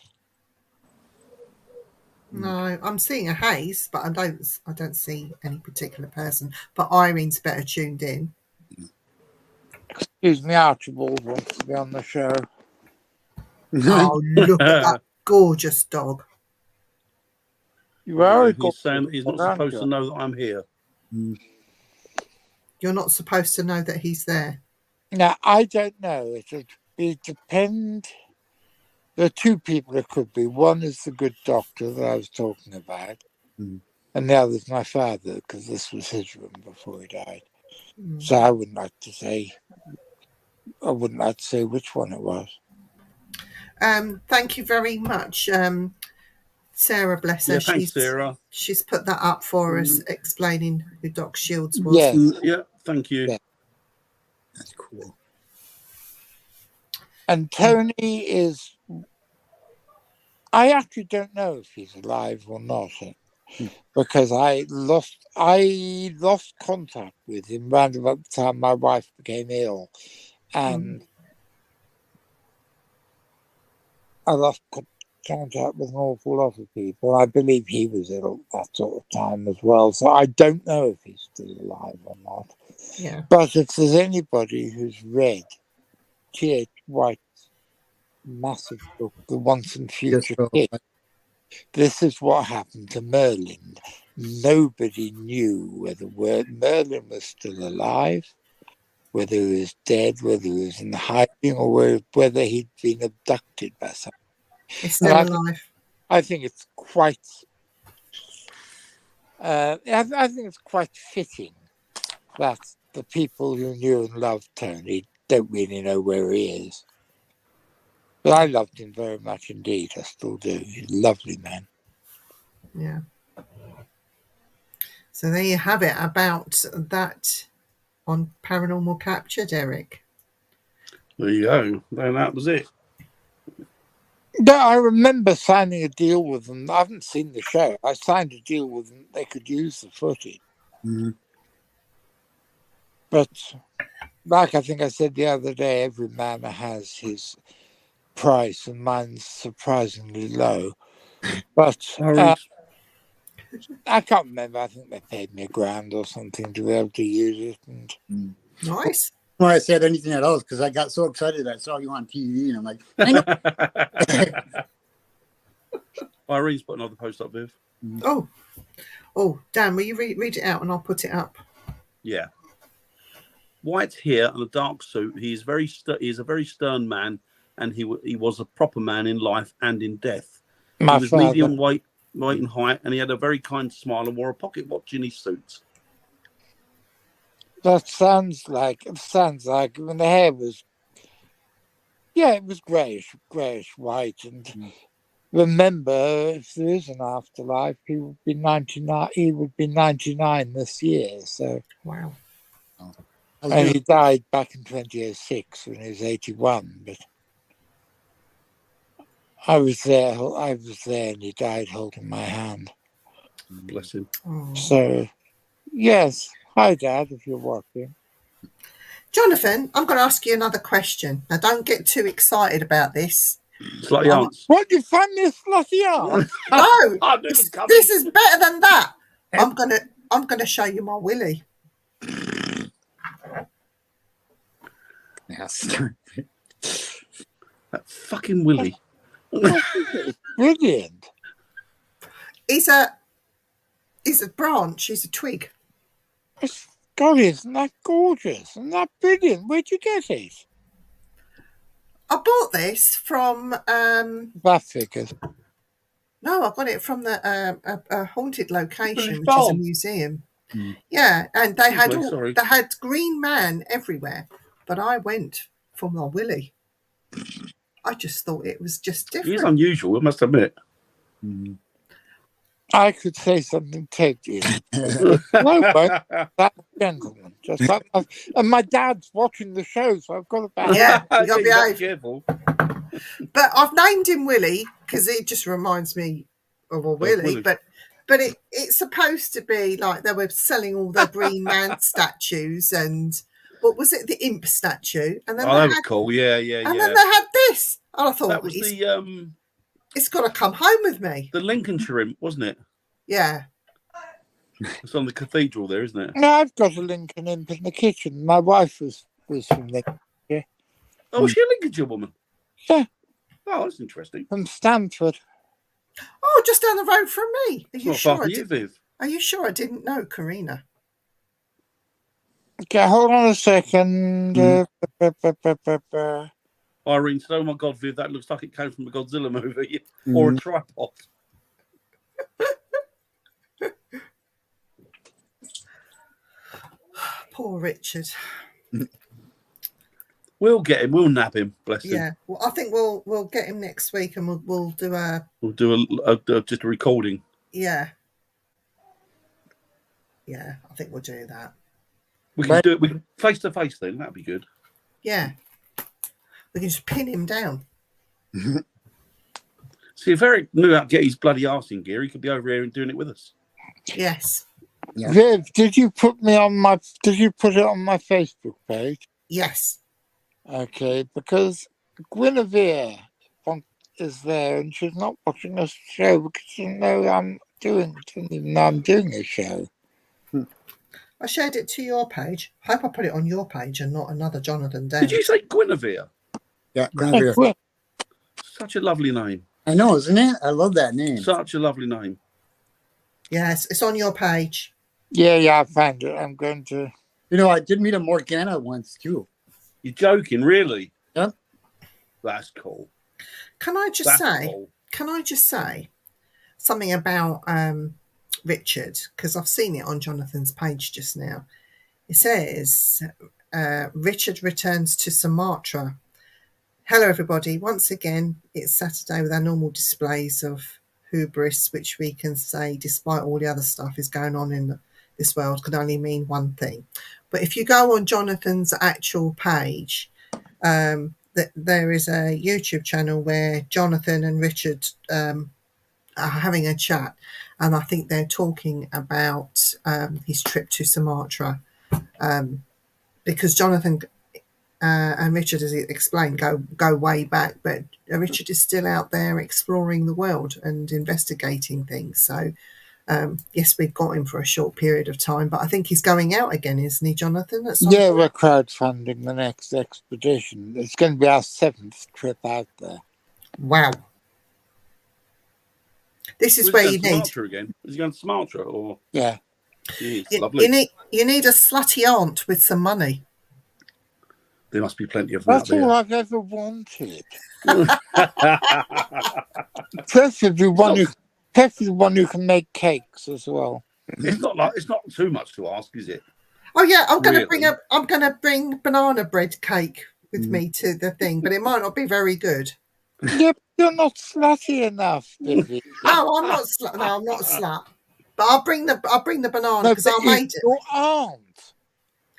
No, I'm seeing a haze, but I don't see any particular person. But Irene's better tuned in. Excuse me, Archibald wants to be on the show. Oh, look at that gorgeous dog. You are He's saying that he's not supposed to know that I'm here. You're not supposed to know that he's there. Now, I don't know. It depend. There are two people it could be. One is the good doctor that I was talking about, and the other is my father, because this was his room before he died. So I wouldn't like to say which one it was. Thank you very much, Sarah. Bless her. Yeah, thanks, Sarah. She's put that up for us, explaining who Doc Shields was. Yes. Yeah, thank you. Yeah. That's cool. And Tony is. I actually don't know if he's alive or not, because I lost contact with him round about the time my wife became ill, and I lost contact with an awful lot of people. I believe he was ill at that sort of time as well. So I don't know if he's still alive or not. Yeah. But if there's anybody who's read T.H. White's massive book, The Once and Future King, this is what happened to Merlin. Nobody knew whether Merlin was still alive, whether he was dead, whether he was in hiding, or whether he'd been abducted by someone. He's still alive. I think it's quite. I think it's quite fitting that the people who knew and loved Tony don't really know where he is. But I loved him very much indeed. I still do. He's a lovely man. Yeah. So there you have it about that on Paranormal Capture, Derek. There you go. Then that was it. No, I remember signing a deal with them. I haven't seen the show. I signed a deal with them. They could use the footage. Mhm. But like I think I said the other day, every manor has his price, and mine's surprisingly low. But I can't remember. I think they paid me $1,000 or something to be able to use it. And Nice. Why I said anything at all because I got so excited I saw you on TV and I'm like, I know. Irene's put another post up, Viv. Oh, Dan, will you read it out and I'll put it up? Yeah. White hair and a dark suit. He is a very stern man, and he was a proper man in life and in death. He was medium weight and height, and he had a very kind smile and wore a pocket watch in his suit. that sounds like when the hair was, it was greyish white. And remember, if there is an afterlife, he would be 99. He would be 99 this year. So wow. And he died back in 2006 when he was 81. But I was there, and he died holding my hand. Bless him. Oh. So, yes. Hi, Dad, if you're watching. Jonathan, I'm going to ask you another question. Now, don't get too excited about this. Slutty answer. What, you find this slutty answer? No, this is better than that. I'm gonna show you my willy. Yes. That fucking Willie. Brilliant. He's a branch. He's a twig. God, isn't that gorgeous? Isn't that brilliant? Where'd you get it? I bought this from That figures. no, I got it from a haunted location, which Farm. is a museum. Yeah, and they had Sorry. they had Green Man everywhere, but I went for my willy. I just thought it was just different. He's unusual, I must admit. I could say something totally. No, but that gentleman. Just like and my dad's watching the show, so I've got to back. Yeah, you got to Yeah, behave. careful. But I've named him Willie because it just reminds me of a Willie. Willie. But it's supposed to be like they were selling all the Green Man statues and what was it, the imp statue? And then That was cool. Yeah. and then they had this. And I thought That was it's got to come home with me. the Lincolnshire imp, wasn't it? Yeah. It's on the cathedral there, isn't it? No, I've got a Lincoln imp in the kitchen. My wife was from Lincoln, Oh, was she a Lincolnshire woman? Yeah. Oh, that's interesting. from Stanford. Oh, just down the road from me. Are It's you not sure? far from you, Viv. Are you sure I didn't know, Karina? Okay, hold on a second. Irene said, "Oh my God, Viv, that looks like it came from a Godzilla movie or a tripod." Poor Richard. We'll get him. We'll nab him. Bless him. Yeah. Well, I think we'll get him next week, and we'll do a We'll do just a recording. yeah. Yeah, I think we'll do that. We can do it. We can face to face then. That'd be good. Yeah. We can just pin him down. See, if Eric knew how to get his bloody arse in gear, he could be over here and doing it with us. Yes. Yeah. Viv, did you put it on my Facebook page? Yes. Okay, because Guinevere is there, and she's not watching a show because she didn't know didn't even know I'm doing a show. I shared it to your page. Hope I put it on your page and not another Jonathan Dan. Did you say Guinevere? Yeah, Guinevere. Well, Such a lovely name. I know, isn't it? I love that name. Such a lovely name. Yes, it's on your page. yeah, I found it. I'm going to. You know, I did meet a Morgana once too. You're joking, really? Yep. That's cool. Can I just say something about Richard? Because I've seen it on Jonathan's page just now. It says, Richard returns to Sumatra. Hello, everybody. Once again, it's Saturday with our normal displays of hubris, which we can say, despite all the other stuff is going on in this world, can only mean one thing. But if you go on Jonathan's actual page, there is a YouTube channel where Jonathan and Richard are having a chat, and I think they're talking about his trip to Sumatra, because Jonathan and Richard, as he explained, go way back, but Richard is still out there exploring the world and investigating things. So yes, we've got him for a short period of time, but I think he's going out again, isn't he, Jonathan? Yeah, we're crowdfunding the next expedition. It's going to be our 7th trip out there. Wow. This is where you need. Again. Is he going to Sumatra or? Yeah. Jeez, lovely. You need a slutty aunt with some money. There must be plenty of them out That's all there. I've ever wanted. Preferably one who can make cakes as well. It's not too much to ask, is it? Oh yeah, I'm going Really? to bring banana bread cake with me to the thing, but it might not be very good. Yeah, but you're not slutty enough, Vivi. Oh, I'm not slut. No, I'm not a slut. But I'll bring the banana because I made it. Your aunt.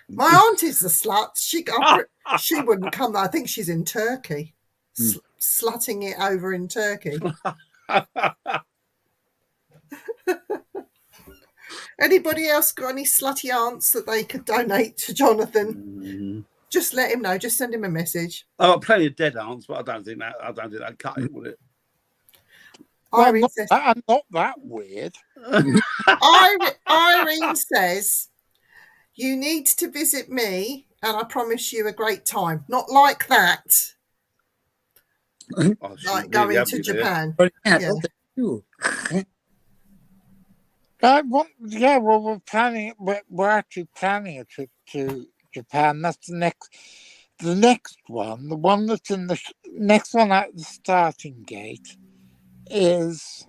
My aunt is the slut. She wouldn't come. I think she's in Turkey, slutting it over in Turkey. Anybody else got any slutty aunts that they could donate to Jonathan? Just let him know. Just send him a message. I've got plenty of dead aunts, but I don't think that'd cut it, would it? Irene says, I'm not that weird. Irene says, you need to visit me and I promise you a great time. Not like that. Oh, Like going to Japan. But yeah, Yeah. too. We're planning. We're actually planning a trip to Japan. That's the next one. The one that's in the next one at the starting gate is.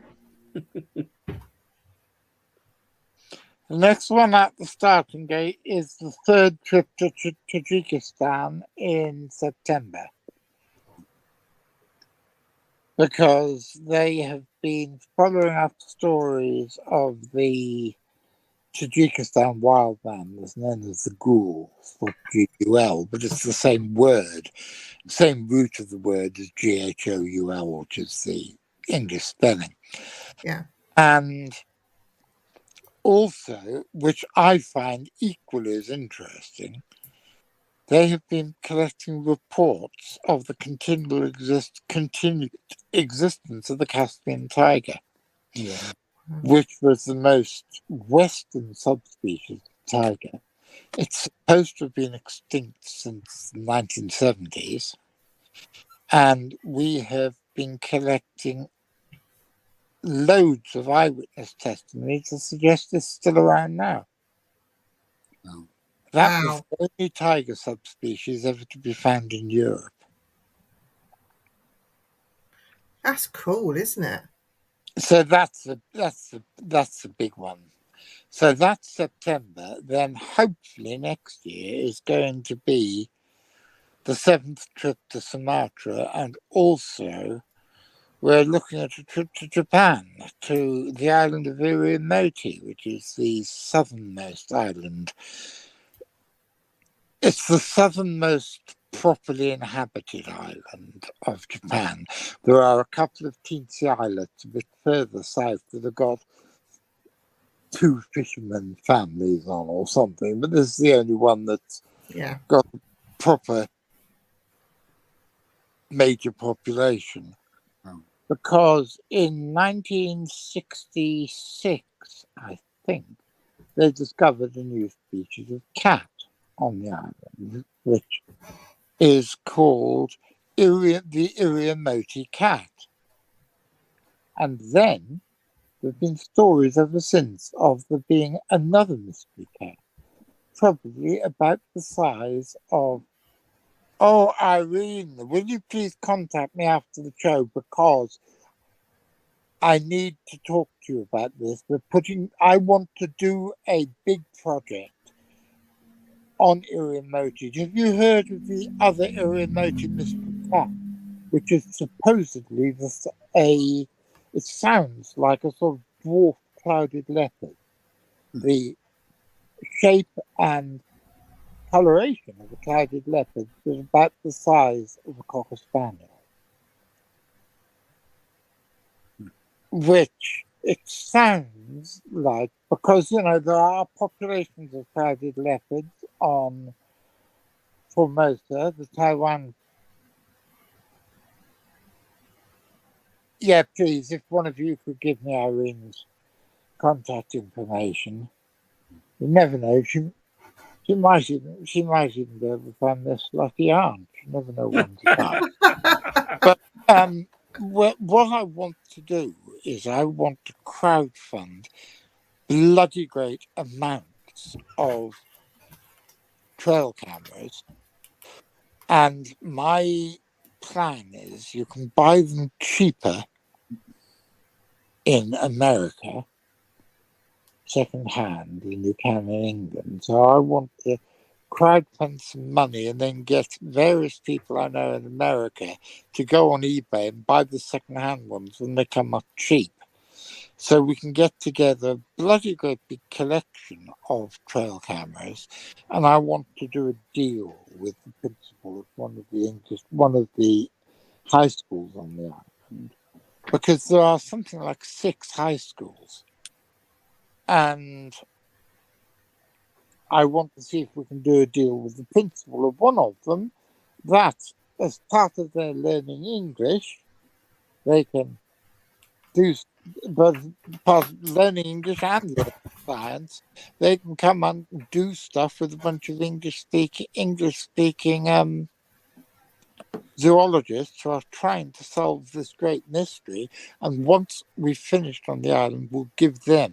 The next one at the starting gate is the 3rd trip to Tajikistan in September. Because they have been following up stories of the Tajikistan wild man, that's known as the ghoul, for GUL, but it's the same word, same root of the word as GHOUL, which is the English spelling. Yeah. And also, which I find equally as interesting, they have been collecting reports of the continued existence of the Caspian tiger, which was the most western subspecies of tiger. It's supposed to have been extinct since the 1970s, and we have been collecting loads of eyewitness testimony to suggest it's still around now. Oh. That was the only tiger subspecies ever to be found in Europe. That's cool, isn't it? So that's the big one. So that's September. Then hopefully next year is going to be the 7th trip to Sumatra, and also we're looking at a trip to Japan, to the island of Irumoti, which is the southernmost island. It's the southernmost properly inhabited island of Japan. There are a couple of teensy islets a bit further south that have got 2 fishermen families on or something, but this is the only one that's got a proper major population. because in 1966, I think, they discovered a new species of cat on the island, which is called the Iriomote cat. And then there have been stories ever since of there being another mystery cat, probably about the size of... Oh, Irene, will you please contact me after the show, because I need to talk to you about this. I want to do a big project on Iriomote. Have you heard of the other Iriomote mystery cat, which is supposedly it sounds like a sort of dwarf clouded leopard. The shape and coloration of a clouded leopard is about the size of a cocker spaniel, which it sounds like, because there are populations of clouded leopards on Formosa, the Taiwan. Yeah, please, if one of you could give me Irene's contact information. You never know. She might even be able to find this lucky aunt. You never know one's time. But what I want to do is I want to crowdfund bloody great amounts of trail cameras, and my plan is you can buy them cheaper in America second hand than you can in England. So I want to crowdfund some money and then get various people I know in America to go on eBay and buy the second hand ones when they come up cheap. So we can get together a bloody great big collection of trail cameras, and I want to do a deal with the principal of one of the high schools on the island, because there are something like 6 high schools, and I want to see if we can do a deal with the principal of one of them that, as part of their learning English, they can do, but part of learning English and learning science, they can come and do stuff with a bunch of English speaking zoologists who are trying to solve this great mystery. And once we've finished on the island, we'll give the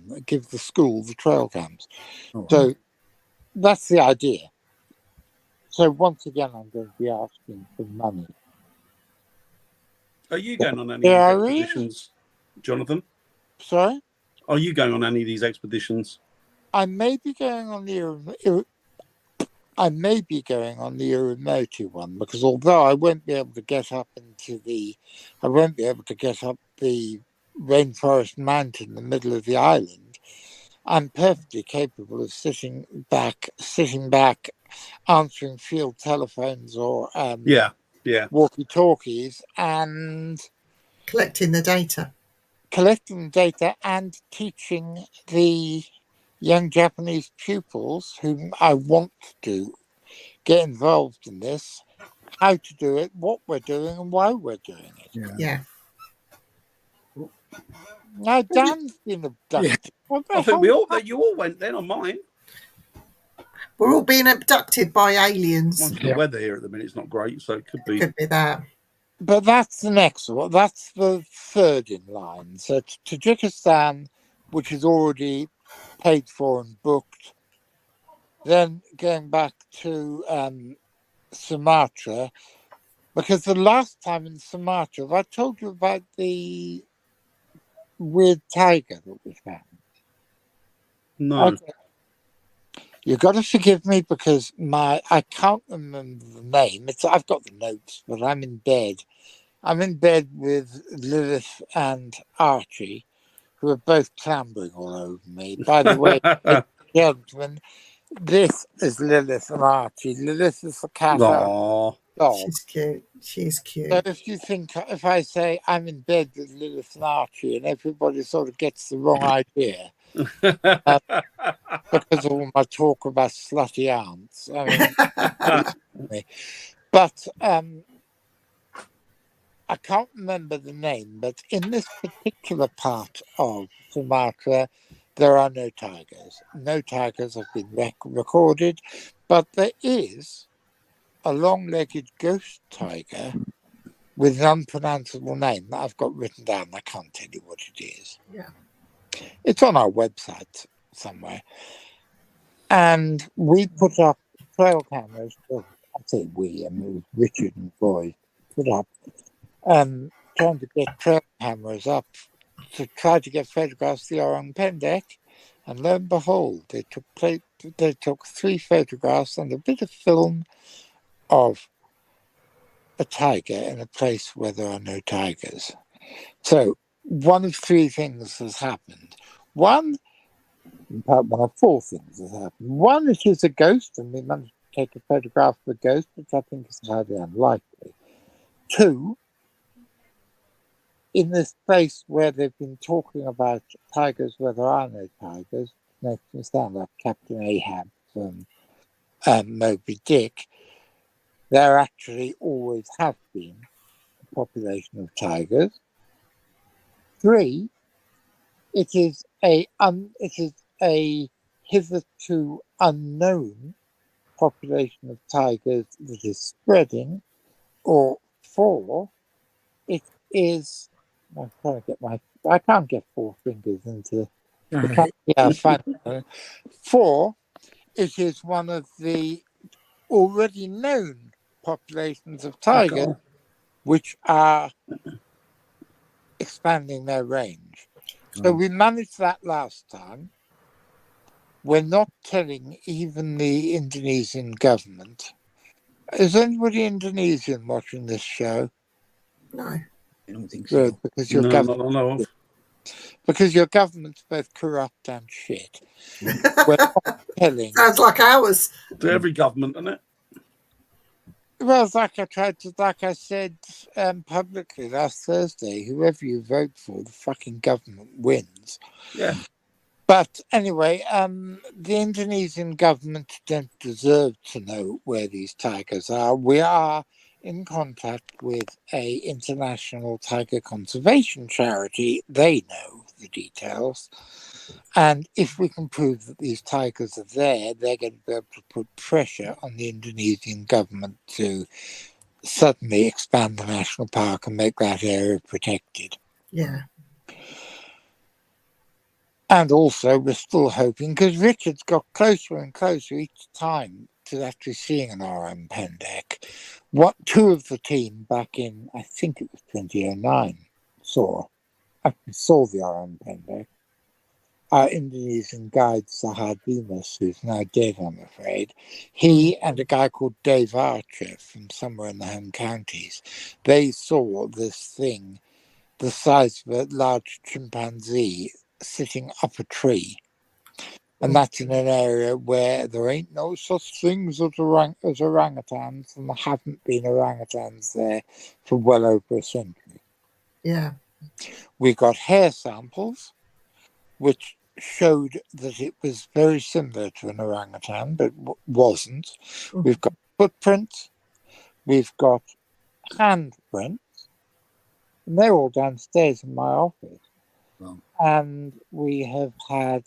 school the trail cams. Oh, So that's the idea. So once again, I'm going to be asking for money. Are you going on any of these expeditions, Jonathan? Sorry? Are you going on any of these expeditions? I may be going on the Iriomote one, because although I won't be able to get up the rainforest mountain in the middle of the island, I'm perfectly capable of sitting back, answering field telephones or walkie-talkies and Collecting the data and teaching the young Japanese pupils whom I want to get involved in this, how to do it, what we're doing, and why we're doing it. Yeah. Now, Dan's been abducted. I think you all went then on mine. We're all being abducted by aliens. Well, the weather here at the minute is not great, so it could be. Could be that. But that's the next one. That's the third in line. So Tajikistan, which is already paid for and booked. Then going back to Sumatra, because the last time in Sumatra, have I told you about the weird tiger that we found? No. Okay. You've got to forgive me because I can't remember the name. I've got the notes, but I'm in bed. I'm in bed with Lilith and Archie, who are both clambering all over me. By the way, gentlemen, this is Lilith and Archie. Lilith is the cat. Aww. Dog. She's cute. She's cute. So if I say I'm in bed with Lilith and Archie, and everybody sort of gets the wrong idea. Because of all my talk about slutty aunts. I mean, but I can't remember the name, but in this particular part of Sumatra, there are no tigers. No tigers have been recorded, but there is a long-legged ghost tiger with an unpronounceable name that I've got written down. I can't tell you what it is. Yeah. It's on our website somewhere. And we put up trail cameras. Well, I say we, I mean, Richard and Roy put up, trying to get trail cameras up to try to get photographs of the Orang Pendek. And lo and behold, they took 3 photographs and a bit of film of a tiger in a place where there are no tigers. So one of 3 things has happened. One of 4 things has happened. One, it is a ghost, and we managed to take a photograph of a ghost, which I think is highly unlikely. 2, in this place where they've been talking about tigers where there are no tigers, makes me sound like Captain Ahab from Moby Dick, there actually always have been a population of tigers. 3, it is a hitherto unknown population of tigers that is spreading. Or 4, it is. I can't get 4 fingers into. Yeah, fine. 4, it is one of the already known populations of tigers which are expanding their range. So we managed that last time. We're not telling even the Indonesian government. Is anybody Indonesian watching this show? No. I don't think so. Good, because your No, not I know of. because your government's both corrupt and shit. We're not telling. Sounds like ours. To every government, isn't it? Well, like I said publicly last Thursday, whoever you vote for, the fucking government wins. Yeah. But anyway, the Indonesian government don't deserve to know where these tigers are. We are in contact with a international tiger conservation charity. They know the details. And if we can prove that these tigers are there, they're going to be able to put pressure on the Indonesian government to suddenly expand the national park and make that area protected. Yeah. And also, we're still hoping, because Richard's got closer and closer each time to actually seeing an RM Pendek. What 2 of the team back in, I think it was 2009, saw the RM Pendek. Our Indonesian guide, Sahar Dimas, who's now dead, I'm afraid, he and a guy called Dave Archer from somewhere in the home counties, they saw this thing the size of a large chimpanzee sitting up a tree. And that's in an area where there ain't no such things as orangutans, and there haven't been orangutans there for well over a century. Yeah. We got hair samples, which showed that it was very similar to an orangutan, but wasn't. We've got footprints, we've got handprints, and they're all downstairs in my office. Wow. And we have had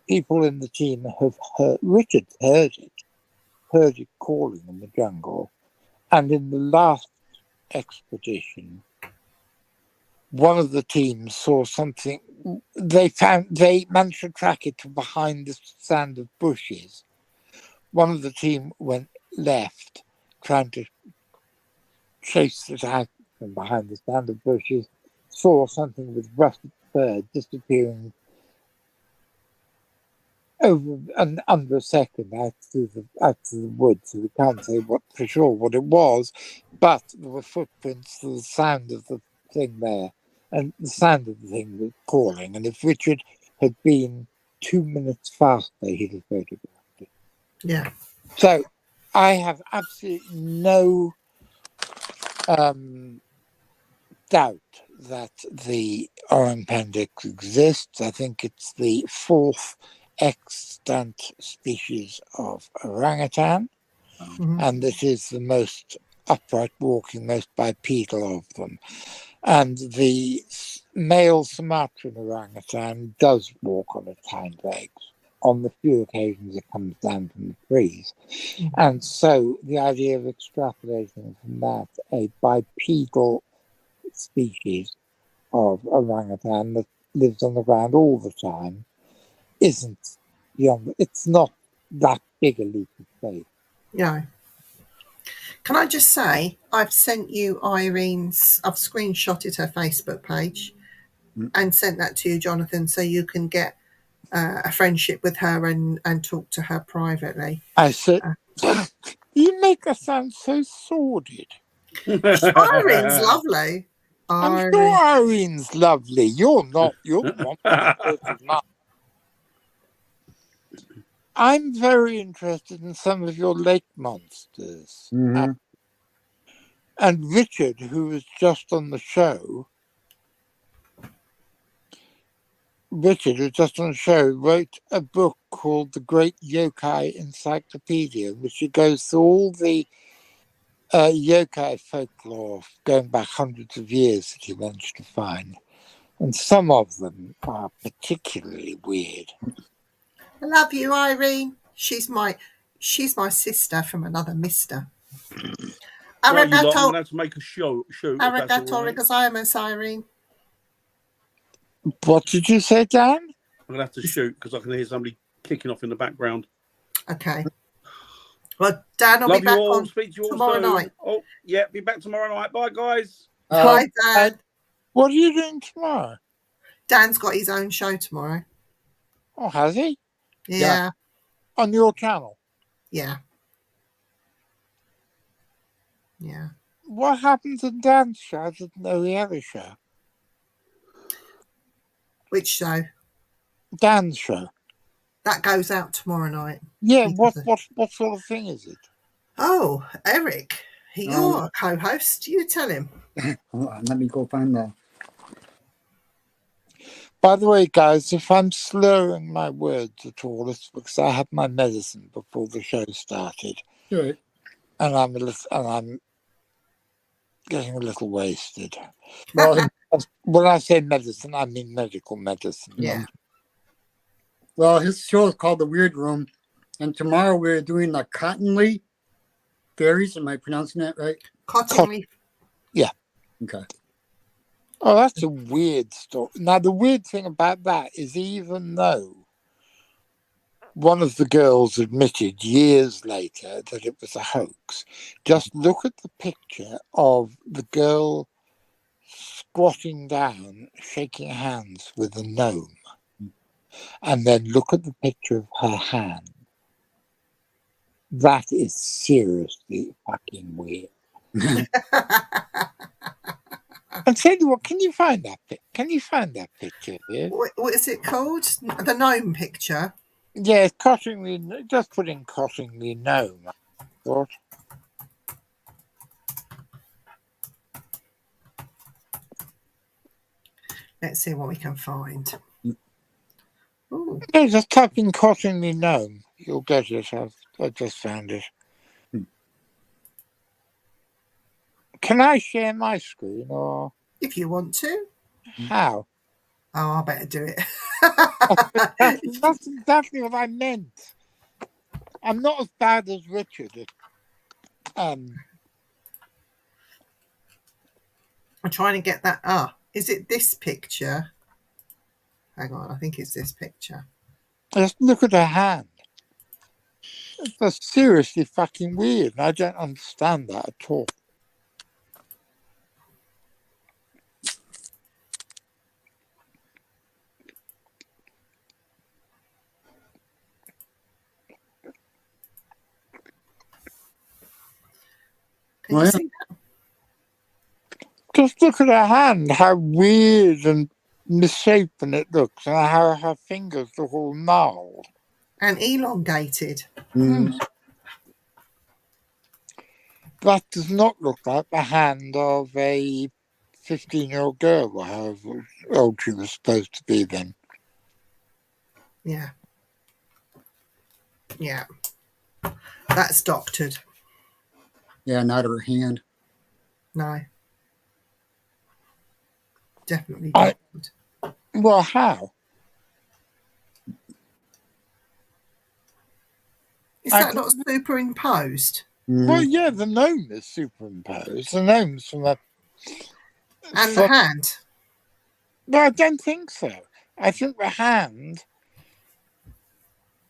people in the team have heard, Richard heard it calling in the jungle. And in the last expedition, one of the teams saw something. They managed to track it to behind the stand of bushes. One of the team went left, trying to chase it out from behind the stand of bushes, saw something with russet fur disappearing over and under a second out to the woods. So we can't say for sure what it was, but there were footprints, the sound of the thing there. And the sound of the thing was calling. And if Richard had been 2 minutes faster, he'd have photographed it. Yeah. So I have absolutely no doubt that the Orang Pendek exists. I think it's the 4th extant species of orangutan. And this is the most upright walking, most bipedal of them. And the male Sumatran orangutan does walk on its hind legs on the few occasions it comes down from the trees. And so the idea of extrapolating from that a bipedal species of orangutan that lives on the ground all the time isn't beyond, it's not that big a leap of faith. No. Can I just say, I've sent you Irene's, I've screenshotted her Facebook page and sent that to you, Jonathan, so you can get a friendship with her and talk to her privately. I said, you make us sound so sordid. Irene's lovely. I'm sure Irene's lovely. You're not. You're one person. I'm very interested in some of your lake monsters. And Richard, who was just on the show, wrote a book called The Great Yokai Encyclopedia, which goes through all the yokai folklore going back hundreds of years that he managed to find. And some of them are particularly weird. I love you, Irene. She's my sister from another mister. Right, you lot, I'm going to have to make a shoot. Arigato gozaimasu, Irene. What did you say, Dan? I'm going to have to shoot because I can hear somebody kicking off in the background. Okay. Well, Dan will Love be back you all. on Speak to you all tomorrow soon. night. Oh, yeah, be back tomorrow night. Bye, guys. Bye, Dan. What are you doing tomorrow? Dan's got his own show tomorrow. Oh, has he? Yeah. On your channel? Yeah. Yeah. What happened to Dan's show? I didn't know he had a show. Which show? Dan's show. That goes out tomorrow night. Yeah, what sort of thing is it? Oh, Eric, you're a co-host. You tell him. Hold on, let me go find that. By the way, guys, if I'm slurring my words at all, it's because I had my medicine before the show started. Good. And I'm getting a little wasted. Well, when I say medicine, I mean medical medicine. Yeah. Well, his show is called The Weird Room, and tomorrow we're doing the Cottonley Fairies. Am I pronouncing that right? Cottonley. Yeah. Okay. Oh, that's a weird story. Now, the weird thing about that is even though one of the girls admitted years later that it was a hoax, just look at the picture of the girl squatting down, shaking hands with a gnome. And then look at the picture of her hand. That is seriously fucking weird. And tell you what, can you find that picture here? What is it called? The gnome picture? Yeah, Cottingley, just put in Cottingley gnome, I thought. Let's see what we can find. Ooh. Yeah, just type in Cottingley gnome. You'll get it. I just found it. Can I share my screen or If you want to. how? Oh, I better do it. That's exactly what I meant. I'm not as bad as Richard. I'm trying to get that. Is it this picture? Hang on, I think it's this picture. Just look at her hand. That's seriously fucking weird. I don't understand that at all. Can you see that? Just look at her hand, how weird and misshapen it looks, and how her fingers look all gnarled. And elongated. That does not look like the hand of a 15-year-old girl, or however old she was supposed to be then. Yeah. Yeah. That's doctored. Yeah, not her hand. No. Definitely I- different. Well, how? Is I that not superimposed? Well, Mhm. yeah, the gnome is superimposed. The gnome's from a. And the hand? No, I don't think so. I think the hand.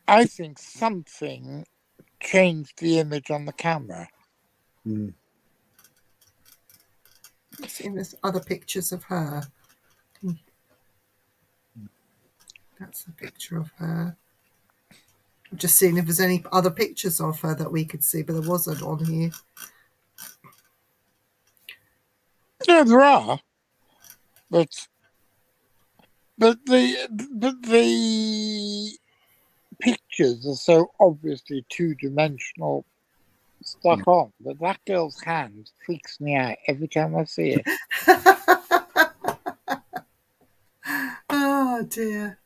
I think something changed the image on the camera. Mhm. I've seen there's other pictures of her. That's a picture of her. I'm just seeing if there's any other pictures of her that we could see, but there wasn't on here. Yeah, there are, but the pictures are so obviously 2-dimensional stuck on. But that girl's hand freaks me out every time I see it. Oh dear.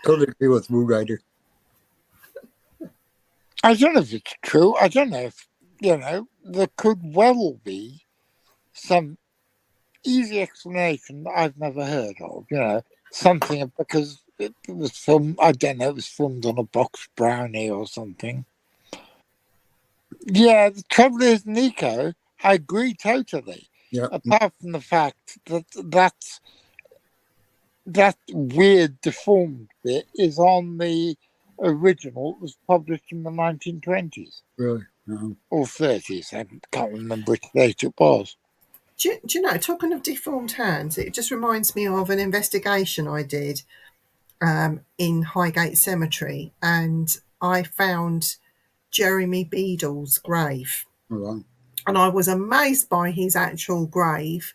Totally agree with Woo Rider. I don't know if it's true. I don't know if, there could well be some easy explanation that I've never heard of, something because it was filmed, I don't know, it was filmed on a box brownie or something. Yeah, the trouble is, Nico, I agree totally. Yeah. Apart from the fact that weird deformed bit is on the original. It was published in the 1920s Really. No. or 30s. I can't remember which date it was. Do you know, talking of deformed hands, it just reminds me of an investigation I did in Highgate Cemetery, and I found Jeremy Beadle's grave. Oh, wow. And I was amazed by his actual grave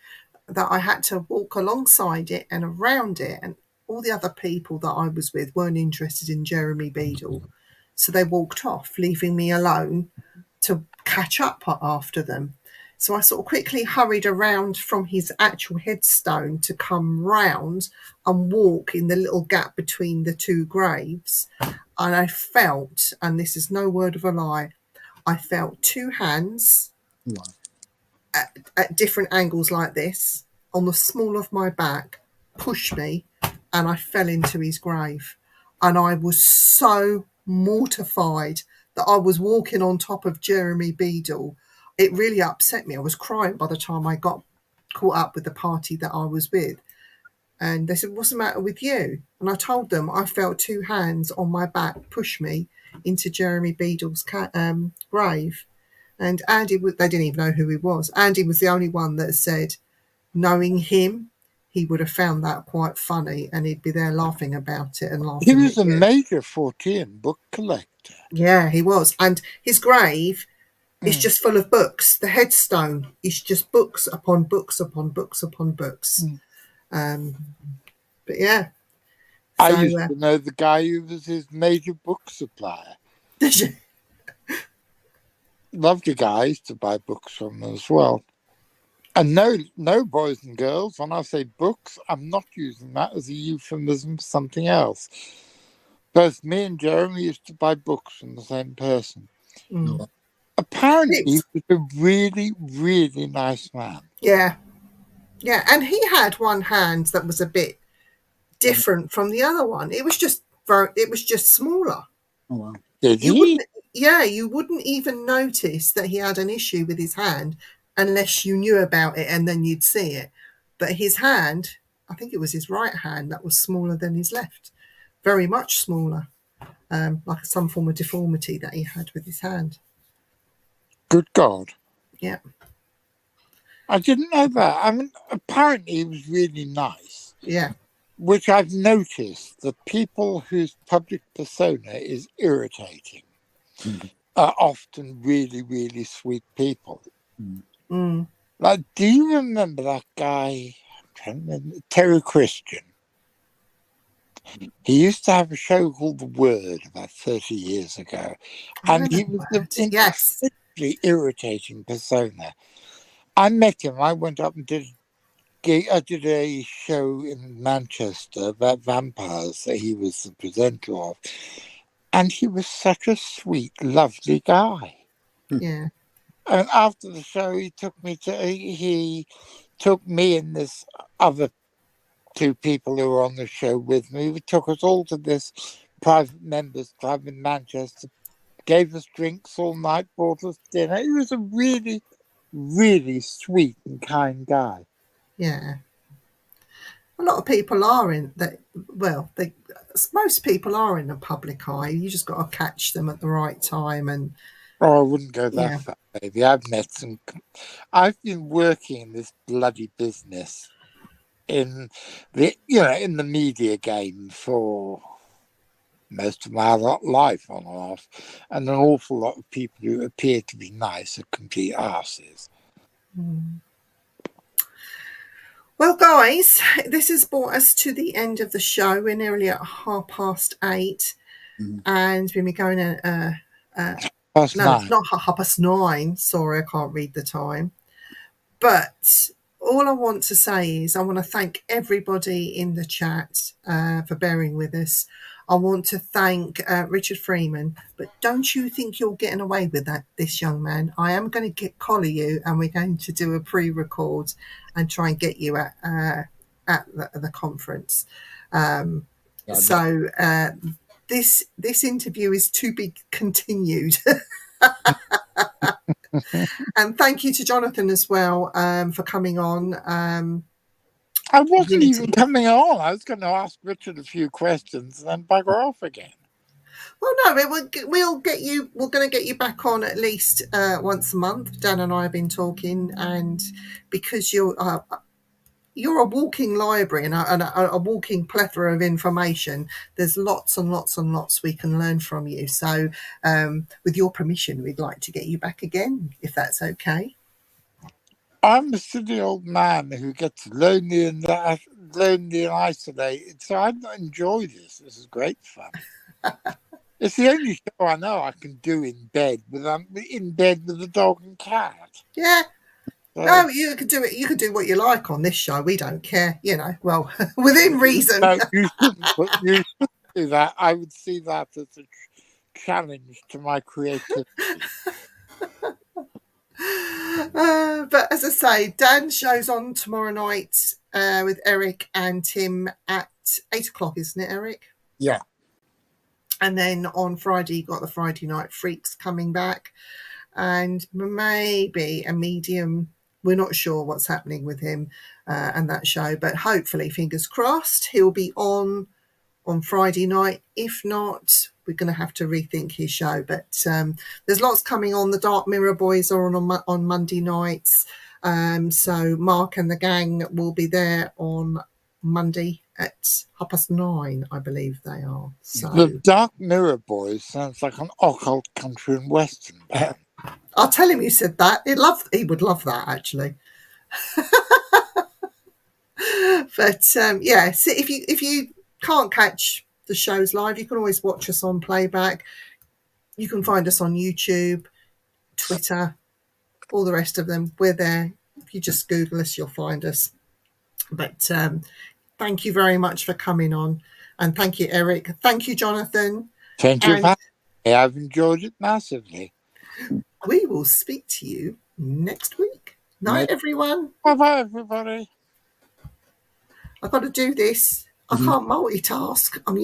that I had to walk alongside it and around it, and all the other people that I was with weren't interested in Jeremy Beadle. So they walked off, leaving me alone to catch up after them. So I sort of quickly hurried around from his actual headstone to come round and walk in the little gap between the two graves. And I felt, and this is no word of a lie, I felt two hands Wow. at different angles like this on the small of my back push me, and I fell into his grave. And I was so mortified that I was walking on top of Jeremy Beadle. It really upset me. I was crying by the time I got caught up with the party that I was with. And they said, "What's the matter with you?" And I told them I felt two hands on my back push me into Jeremy Beadle's grave. And Andy, they didn't even know who he was. Andy was the only one that said, knowing him, he would have found that quite funny, and he'd be there laughing about it and laughing. He was at a you. major Fortean book collector. Yeah, he was. And his grave is just full of books. The headstone is just books upon books upon books upon books. But yeah. I So, used to know the guy who was his major book supplier. did you? Lovely guy. I used to buy books from him as well. And no, boys and girls, when I say books, I'm not using that as a euphemism for something else. Both me and Jeremy used to buy books from the same person. Mm. Apparently, he was a really, really nice man. Yeah. Yeah. And he had one hand that was a bit different from the other one. It was just smaller. Oh, wow. Did You he? wouldn't even notice that he had an issue with his hand unless you knew about it, and then you'd see it. But his hand, I think it was his right hand, that was smaller than his left, very much smaller, like some form of deformity that he had with his hand. Good God. Yeah. I didn't know that. I mean, apparently he was really nice. Yeah. Which I've noticed, the people whose public persona is irritating are often really, really sweet people. Mm. Like, do you remember that guy, Terry Christian? He used to have a show called The Word about 30 years ago. And he was an incredibly irritating persona. I met him. I went up and did a show in Manchester about vampires that he was the presenter of. And he was such a sweet, lovely guy. Yeah. And after the show, he took me and this other two people who were on the show with me. He took us all to this private members club in Manchester, gave us drinks all night, bought us dinner. He was a really, really sweet and kind guy. Yeah. A lot of people are in that. Well, most people are in the public eye. You just got to catch them at the right time. And Oh, I wouldn't go that Yeah. far, baby. I've met some. I've been working in this bloody business in the media game for most of my life on and off, and an awful lot of people who appear to be nice are complete arses. Well, guys, this has brought us to the end of the show. We're nearly at 8:30, and we'll be going at Past no, nine. it's not 9:30. Sorry, I can't read the time. But all I want to say is I want to thank everybody in the chat for bearing with us. I want to thank Richard Freeman, but don't you think you're getting away with this young man? I am going to collar you, and we're going to do a pre-record and try and get you at the conference. This interview is to be continued. And thank you to Jonathan as well for coming on. I wasn't even coming on. I was going to ask Richard a few questions and then bugger off again. Well, no, we'll get you. We're going to get you back on at least once a month. Dan and I have been talking, and because you're a walking library and a walking plethora of information, there's lots and lots and lots we can learn from you. So, with your permission, we'd like to get you back again, if that's okay. I'm a silly old man who gets lonely and isolated, so I enjoy this. This is great fun. It's the only show I know I can do in bed with the dog and cat. Yeah. So, No, you can do it. You can do what you like on this show. We don't care, well, within reason. No, you shouldn't do that. I would see that as a challenge to my creativity. But as I say, Dan show's on tomorrow night with Eric and Tim at 8:00, isn't it, Eric? Yeah. And then on Friday, you've got the Friday Night Freaks coming back, and maybe a medium. We're not sure what's happening with him and that show, but hopefully, fingers crossed, he'll be on Friday night. If not, we're going to have to rethink his show. But there's lots coming on. The Dark Mirror Boys are on Monday nights. So Mark and the gang will be there on Monday at 9:30, I believe they are. So The Dark Mirror Boys sounds like an occult country and western band. I'll tell him you said that. He would love that, actually. But yeah, so if you can't catch the shows live, you can always watch us on playback. You can find us on YouTube, Twitter, all the rest of them. We're there. If you just Google us, you'll find us. But thank you very much for coming on, and thank you, Eric. Thank you, Jonathan. Thank you for having me. I've enjoyed it massively. We will speak to you next week. Night, everyone. Bye-bye, everybody. I've got to do this. I can't multitask. I'm